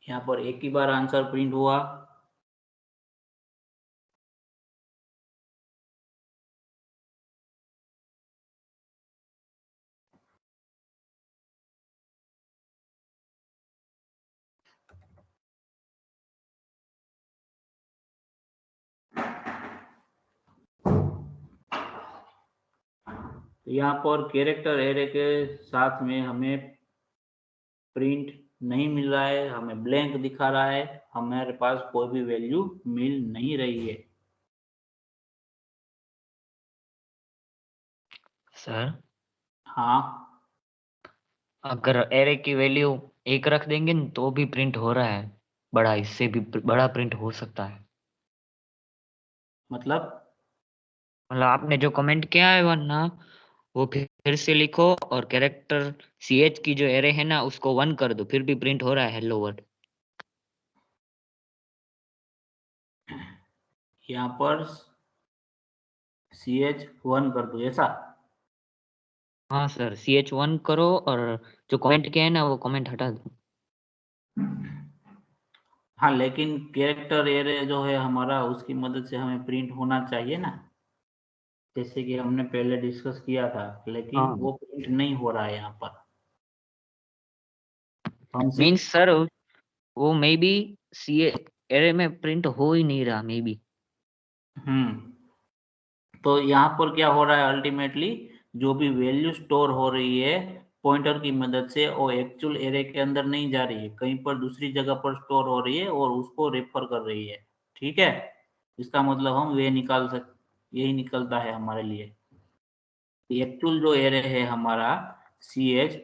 यहाँ पर एक ही बार आंसर प्रिंट हुआ। तो यहाँ पर कैरेक्टर एरे के साथ में हमें प्रिंट नहीं मिल रहा है, हमें ब्लैंक दिखा रहा है, हमारे पास कोई भी वैल्यू मिल नहीं रही है। सर हाँ, अगर एरे की वैल्यू 1 रख देंगे न, तो भी प्रिंट हो रहा है, बड़ा, इससे भी बड़ा प्रिंट हो सकता है। मतलब मतलब आपने जो कमेंट किया है वरना वो फिर से लिखो और कैरेक्टर CH की जो एरे है ना उसको 1 कर दो, फिर भी प्रिंट हो रहा है हेलो वर्ड। यहाँ पर CH1 कर दो ऐसा। हाँ सर, CH1 करो और जो कमेंट किया है ना वो कमेंट हटा दो। हाँ लेकिन कैरेक्टर एरे जो है हमारा उसकी मदद से हमें प्रिंट होना चाहिए ना, जैसे कि हमने पहले डिस्कस किया था, लेकिन हाँ वो प्रिंट नहीं हो रहा है यहाँ पर। हम सिर्फ मीन्स सर वो मे बी सी एरे में प्रिंट हो ही नहीं रहा मे बी। तो यहाँ पर क्या हो रहा है, अल्टीमेटली जो भी वैल्यू स्टोर हो रही है पॉइंटर की मदद से वो एक्चुअल एरे के अंदर नहीं जा रही है, कहीं पर दूसरी जगह पर स्टोर हो रही है और उसको रेफर कर रही है। ठीक है, इसका मतलब हम वे निकाल यही निकलता है हमारे लिए। एक्चुअल जो एरे है हमारा CH,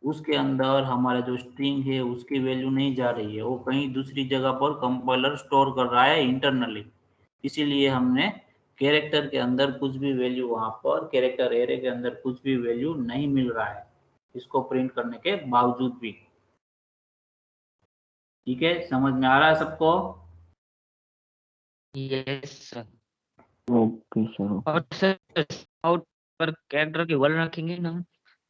उसके अंदर हमारा जो स्ट्रिंग है उसकी वैल्यू नहीं जा रही है, वो कहीं दूसरी जगह पर कंपाइलर स्टोर कर रहा है इंटरनली। इसीलिए हमने कैरेक्टर के अंदर कुछ भी वैल्यू, वहां पर कैरेक्टर एरे के अंदर कुछ भी वैल्यू नहीं मिल रहा है इसको प्रिंट करने के बावजूद भी। ठीक है, समझ में आ रहा है सबको? Yes sir. Okay sir. और सर आउट पर कैरेक्टर की वर्ड रखेंगे ना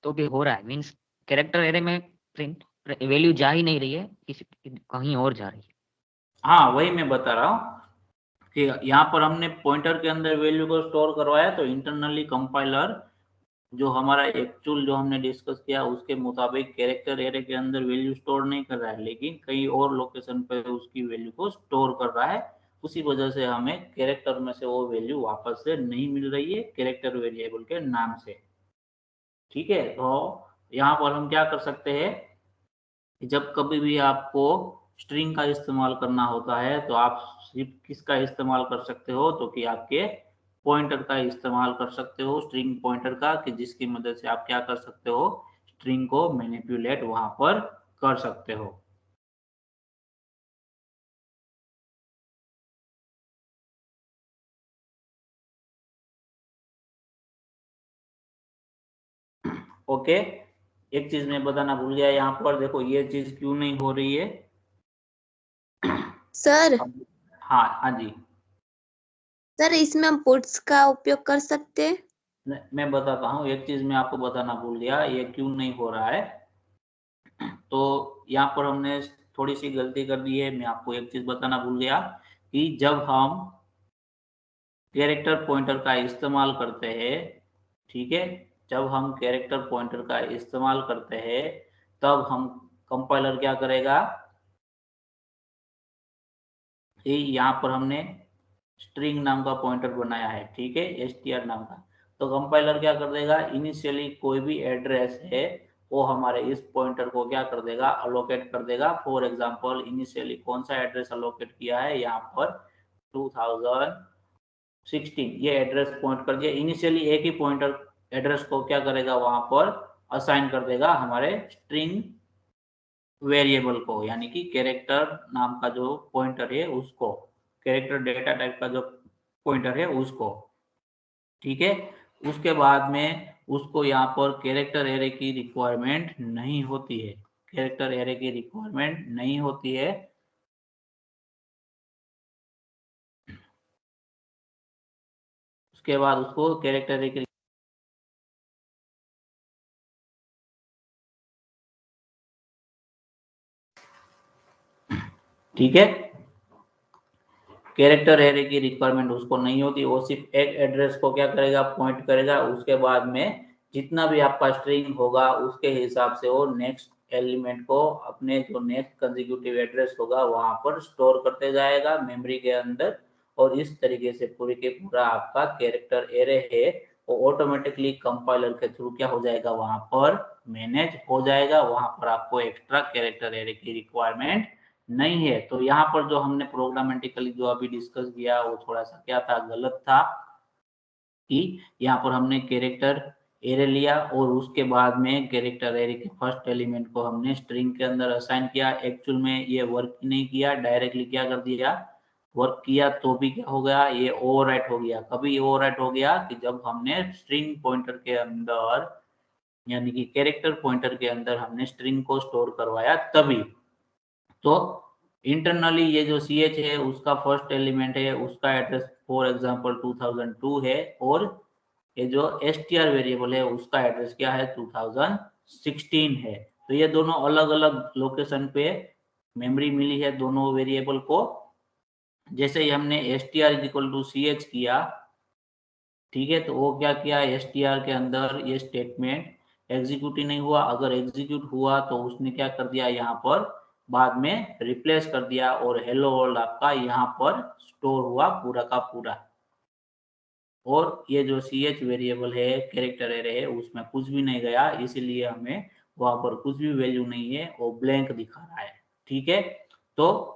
तो भी हो रहा है, मीन्स कैरेक्टर एरे में प्रिंट वैल्यू जा ही नहीं रही है, किसी कहीं और जा रही है। हाँ वही मैं बता रहा हूँ कि यहाँ पर हमने पॉइंटर के अंदर वैल्यू को स्टोर करवाया तो इंटरनली कंपाइलर जो हमारा एक्चुअल जो हमने डिस्कस किया उसके मुताबिक कैरेक्टर एरे के अंदर वैल्यू स्टोर नहीं कर रहा है, लेकिन कई और लोकेशन पे उसकी वैल्यू को स्टोर कर रहा है। उसी वजह से हमें कैरेक्टर में से वो वैल्यू वापस से नहीं मिल रही है कैरेक्टर वेरिएबल के नाम से। ठीक है, तो यहाँ पर हम क्या कर सकते हैं, जब कभी भी आपको स्ट्रिंग का इस्तेमाल करना होता है तो आप सिर्फ किसका इस्तेमाल कर सकते हो, तो कि आपके पॉइंटर का इस्तेमाल कर सकते हो, स्ट्रिंग पॉइंटर का, कि जिसकी मदद से आप क्या कर सकते हो, स्ट्रिंग को मैनिपुलेट वहां पर कर सकते हो। ओके, एक चीज मैं बताना भूल गया, यहाँ पर देखो ये चीज क्यों नहीं हो रही है। सर हाँ हाँ जी, सर इसमें हम पुट्स का उपयोग कर सकते हैं। मैं बताता हूँ, एक चीज मैं आपको बताना भूल गया, ये क्यों नहीं हो रहा है। तो यहाँ पर हमने थोड़ी सी गलती कर दी है, मैं आपको एक चीज बताना भूल गया कि जब हम कैरेक्टर पॉइंटर का इस्तेमाल करते हैं, ठीक है, जब हम कैरेक्टर पॉइंटर का इस्तेमाल करते हैं तब हम कंपाइलर क्या करेगा, ये यहाँ पर हमने स्ट्रिंग नाम का पॉइंटर बनाया है, ठीक है, str नाम का। तो कंपाइलर क्या कर देगा, इनिशियली कोई भी एड्रेस है वो हमारे इस पॉइंटर को क्या कर देगा, अलोकेट कर देगा। फॉर एग्जांपल इनिशियली कौन सा एड्रेस अलोकेट किया है, यहाँ पर 2016 ये एड्रेस पॉइंट कर दिया। इनिशियली एक ही पॉइंटर एड्रेस को क्या करेगा, वहां पर असाइन कर देगा हमारे स्ट्रिंग वेरिएबल को, यानी कि कैरेक्टर नाम का जो पॉइंटर है उसको, कैरेक्टर डेटा टाइप का जो पॉइंटर है उसको। ठीक है, उसके बाद में उसको यहाँ पर कैरेक्टर एरे की रिक्वायरमेंट नहीं होती है, कैरेक्टर एरे की रिक्वायरमेंट नहीं होती है। उसके बाद उसको कैरेक्टर एरे की, ठीक है, कैरेक्टर एरे की रिक्वायरमेंट उसको नहीं होती, वो सिर्फ एक एड्रेस को क्या करेगा, पॉइंट करेगा। उसके बाद में जितना भी आपका स्ट्रिंग होगा उसके हिसाब से वो नेक्स्ट एलिमेंट को अपने जो नेक्स्ट कंसेक्यूटिव एड्रेस होगा वहां पर स्टोर करते जाएगा मेमोरी के अंदर। और इस तरीके से पूरे के पूरा आपका कैरेक्टर एरे है वो ऑटोमेटिकली कंपाइलर के थ्रू क्या हो जाएगा, वहां पर मैनेज हो जाएगा, वहां पर आपको एक्स्ट्रा कैरेक्टर एरे की रिक्वायरमेंट नहीं है। तो यहाँ पर जो हमने प्रोग्रामेटिकली जो अभी डिस्कस किया वो थोड़ा सा क्या था, गलत था, कि यहाँ पर हमने कैरेक्टर एरे लिया और उसके बाद में कैरेक्टर एरे के फर्स्ट एलिमेंट को हमने स्ट्रिंग के अंदर असाइन किया। एक्चुअल में ये वर्क नहीं किया, डायरेक्टली क्या कर दिया, वर्क किया तो भी क्या हो गया, ये ओवरराइट हो गया। कभी ओवरराइट हो गया कि जब हमने स्ट्रिंग पॉइंटर के अंदर यानी कि कैरेक्टर पॉइंटर के अंदर हमने स्ट्रिंग को स्टोर करवाया तभी। तो इंटरनली ये जो ch है उसका फर्स्ट एलिमेंट है, उसका एड्रेस फॉर एग्जांपल 2002 है, और ये जो str वेरिएबल है उसका एड्रेस क्या है 2016 है। तो ये दोनों अलग अलग लोकेशन पे मेमोरी मिली है दोनों वेरिएबल को। जैसे ही हमने str इक्वल टू ch किया, ठीक है, तो वो क्या किया, str के अंदर ये स्टेटमेंट एग्जीक्यूट ही नहीं हुआ। अगर एग्जीक्यूट हुआ तो उसने क्या कर दिया, यहाँ पर बाद में रिप्लेस कर दिया, और हेलो वर्ल्ड आपका यहाँ पर स्टोर हुआ पूरा का पूरा। और ये जो ch वेरिएबल है कैरेक्टर एरे है उसमें कुछ भी नहीं गया, इसीलिए हमें वहां पर कुछ भी वैल्यू नहीं है, वो ब्लैंक दिखा रहा है। ठीक है, तो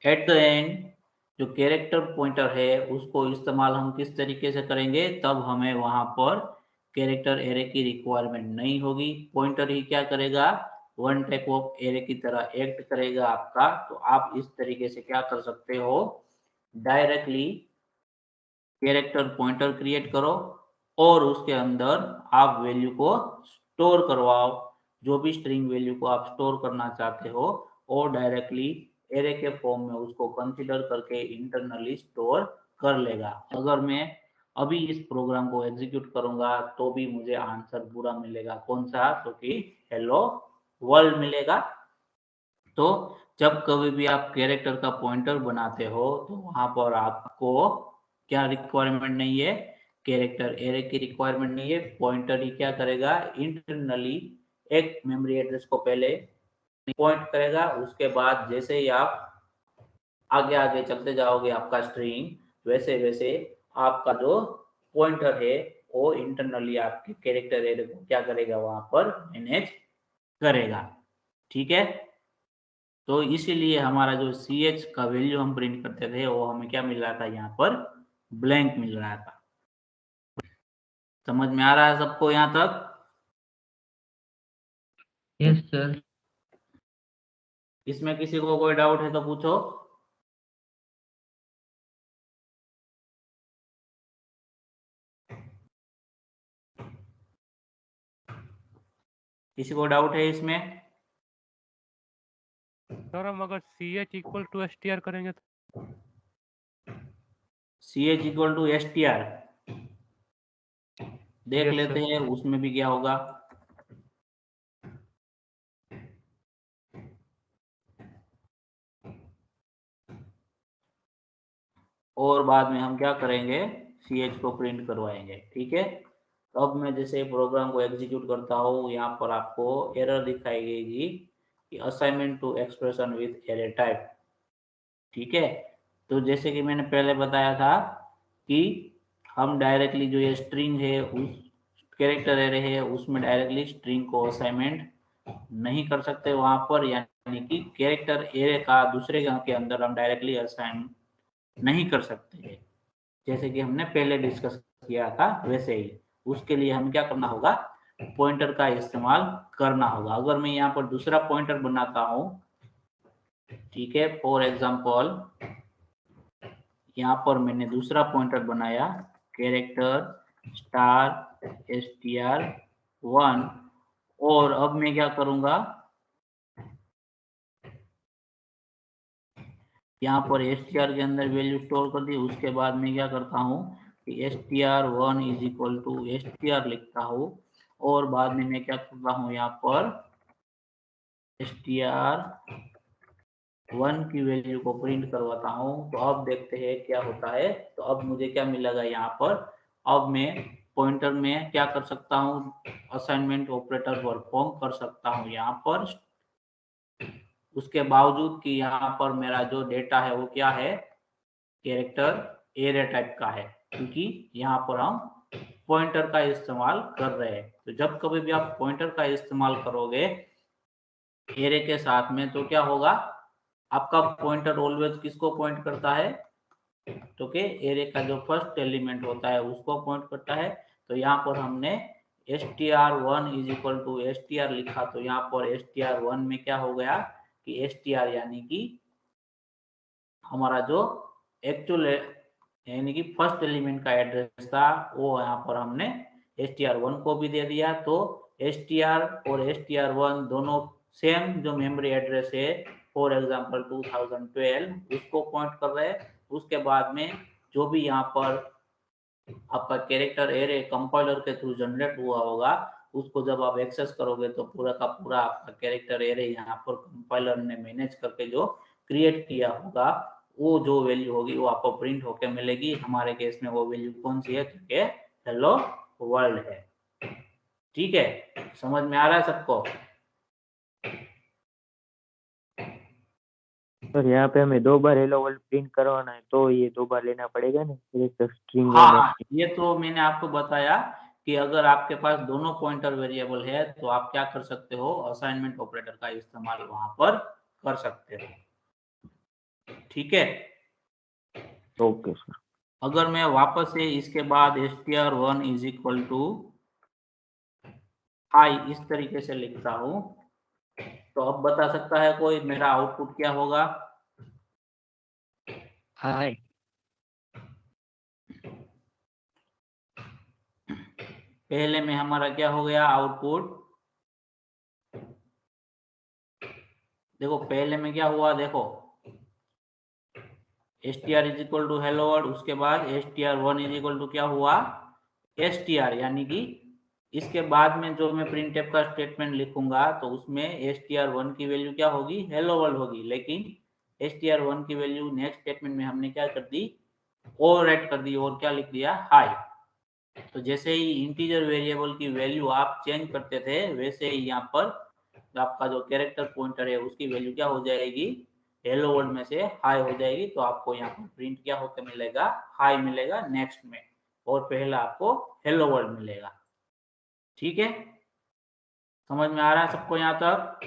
एट द एंड जो कैरेक्टर पॉइंटर है उसको इस्तेमाल हम किस तरीके से करेंगे, तब हमें वहां पर कैरेक्टर एरे की रिक्वायरमेंट नहीं होगी। पॉइंटर ही क्या करेगा, वन टाइप ऑफ एरे की तरह एक्ट करेगा आपका। तो आप इस तरीके से क्या कर सकते हो, डायरेक्टली कैरेक्टर पॉइंटर क्रिएट करो और उसके अंदर आप वैल्यू को स्टोर करवाओ, जो भी स्ट्रिंग वैल्यू को आप स्टोर करना चाहते हो, और डायरेक्टली एरे के फॉर्म में उसको कंसीडर करके इंटरनली स्टोर कर लेगा। अगर मैं अभी इस प्रोग्राम को एग्जीक्यूट करूंगा तो भी मुझे आंसर पूरा मिलेगा, कौन सा, तो कि हेलो वर्ल्ड मिलेगा। तो जब कभी भी आप कैरेक्टर का पॉइंटर बनाते हो तो वहां पर आपको क्या रिक्वायरमेंट नहीं है, कैरेक्टर एरे की रिक्वायरमेंट नहीं है। पॉइंटर ही क्या करेगा, इंटरनली एक मेमोरी एड्रेस को पहले पॉइंट करेगा, उसके बाद जैसे ही आप आगे आगे चलते जाओगे आपका स्ट्रिंग, वैसे वैसे आपका जो पॉइंटर है वो इंटरनली आपके कैरेक्टर एरे को क्या करेगा, वहां पर मैनेज करेगा। ठीक है, तो इसीलिए हमारा जो ch का वैल्यू हम प्रिंट करते थे वो हमें क्या मिल रहा था, यहाँ पर ब्लैंक मिल रहा था। समझ में आ रहा है सबको यहाँ तक? Yes sir. इसमें किसी को कोई डाउट है तो पूछो। किसी को डाउट है इसमें? सर हम अगर ch इक्वल टू str करेंगे तो ch इक्वल टू str देख यस लेते सर। हैं उसमें भी क्या होगा। और बाद में हम क्या करेंगे, ch को प्रिंट करवाएंगे। ठीक है, तो अब मैं जैसे प्रोग्राम को एग्जीक्यूट करता हूँ, यहाँ पर आपको एरर दिखाई देगी कि assignment to expression with array type. ठीक है, तो जैसे कि मैंने पहले बताया था कि हम डायरेक्टली जो ये स्ट्रिंग है उस कैरेक्टर एरे है उसमें डायरेक्टली स्ट्रिंग को असाइनमेंट नहीं कर सकते वहां पर, यानी कि कैरेक्टर एरे का दूसरे के अंदर हम डायरेक्टली असाइन नहीं कर सकते हैं। जैसे कि हमने पहले डिस्कस किया था वैसे ही उसके लिए हमें क्या करना होगा, पॉइंटर का इस्तेमाल करना होगा। अगर मैं यहाँ पर दूसरा पॉइंटर बनाता हूँ, ठीक है, फॉर एग्जांपल यहाँ पर मैंने दूसरा पॉइंटर बनाया कैरेक्टर स्टार str1, और अब मैं क्या करूंगा, यहाँ पर str के अंदर वैल्यू स्टोर कर दी। उसके बाद मैं क्या करता हूँ कि str1 is equal to str लिखता हूँ, और बाद में मैं क्या करता हूँ, यहाँ पर str1 की वैल्यू को प्रिंट करवाता हूँ। तो अब देखते हैं क्या होता है। तो अब मुझे क्या मिलेगा यहाँ पर, अब मैं पॉइंटर में क्या कर सकता हूँ, असाइनमेंट ऑपरेटर परफॉर्म कर सकता हूँ यहाँ पर, उसके बावजूद कि यहाँ पर मेरा जो डेटा है वो क्या है, कैरेक्टर एरे टाइप का है, क्योंकि यहाँ पर हम पॉइंटर का इस्तेमाल कर रहे हैं। तो जब कभी भी आप पॉइंटर का इस्तेमाल करोगे एरे के साथ में तो क्या होगा, आपका पॉइंटर ऑलवेज किसको पॉइंट करता है, तो कि एरे का जो फर्स्ट एलिमेंट होता है उसको पॉइंट करता है। तो यहाँ पर हमने str1 is equal to str लिखा, तो यहाँ पर str1 में क्या हो गया कि str यानी कि हमारा जो एक्चुअल यानी कि फर्स्ट एलिमेंट का एड्रेस था वो यहाँ पर हमने str1 को भी दे दिया। तो str और str1 दोनों सेम जो मेमोरी एड्रेस है फॉर एग्जांपल 2012 उसको पॉइंट कर रहे हैं। उसके बाद में जो भी यहाँ पर आपका कैरेक्टर एरे कंपाइलर के थ्रू जनरेट हुआ होगा उसको जब आप एक्सेस करोगे तो पूरा का पूरा आपका कैरेक्टर एरे यहाँ पर कंपाइलर ने मैनेज करके जो क्रिएट किया होगा वो जो वैल्यू होगी वो आपको प्रिंट होके मिलेगी। हमारे केस में वो वैल्यू कौन सी है, क्योंकि हेलो वर्ल्ड है। ठीक है, समझ में आ रहा है सबको? सर यहाँ पे हमें 2 बार हेलो वर्ल्ड प्रिंट करवाना है तो ये 2 बार लेना पड़ेगा ना, एक स्ट्रिंग हाँ, ये तो मैंने आपको बताया कि अगर आपके पास दोनों पॉइंटर वेरिएबल है तो आप क्या कर सकते हो, असाइनमेंट ऑपरेटर का इस्तेमाल वहां पर कर सकते हो। ठीक है, ओके सर। अगर मैं वापस से इसके बाद str1 is equal to high इस तरीके से लिखता हूं तो अब बता सकता है कोई मेरा आउटपुट क्या होगा? हाय पहले में हमारा क्या हो गया आउटपुट? देखो पहले में क्या हुआ, देखो str is equal to hello world, उसके बाद str1 इज इक्वल टू क्या हुआ str, यानी कि इसके बाद में जो मैं प्रिंटफ का स्टेटमेंट लिखूंगा तो उसमें str1 की वैल्यू क्या होगी, हेलो वर्ल्ड होगी। लेकिन str1 की वैल्यू नेक्स्ट स्टेटमेंट में हमने क्या कर दी, ओवरराइट कर दी और क्या लिख दिया, हाई। तो जैसे ही इंटीजर वेरिएबल की वैल्यू आप चेंज करते थे वैसे ही यहाँ पर आपका जो कैरेक्टर पॉइंटर है उसकी वैल्यू क्या हो जाएगी, हेलो वर्ल्ड में से हाई हो जाएगी। तो आपको यहाँ पर प्रिंट क्या होकर मिलेगा, हाई मिलेगा नेक्स्ट में, और पहला आपको हेलो वर्ल्ड मिलेगा। ठीक है, समझ में आ रहा है सबको यहाँ तक?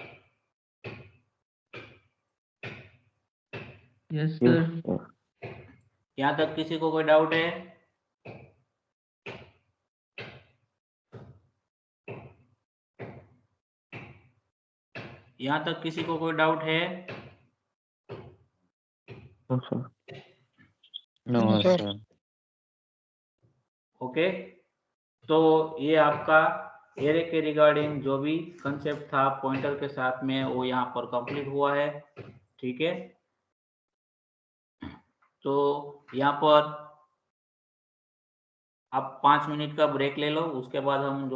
Yes sir. यहाँ तक किसी को कोई डाउट है? यहाँ तक किसी को कोई डाउट है? No sir. ओके, तो ये आपका एरे के रिगार्डिंग जो भी कंसेप्ट था पॉइंटर के साथ में वो यहाँ पर कंप्लीट हुआ है। ठीक है, तो यहाँ पर आप 5 मिनट का ब्रेक ले लो, उसके बाद हम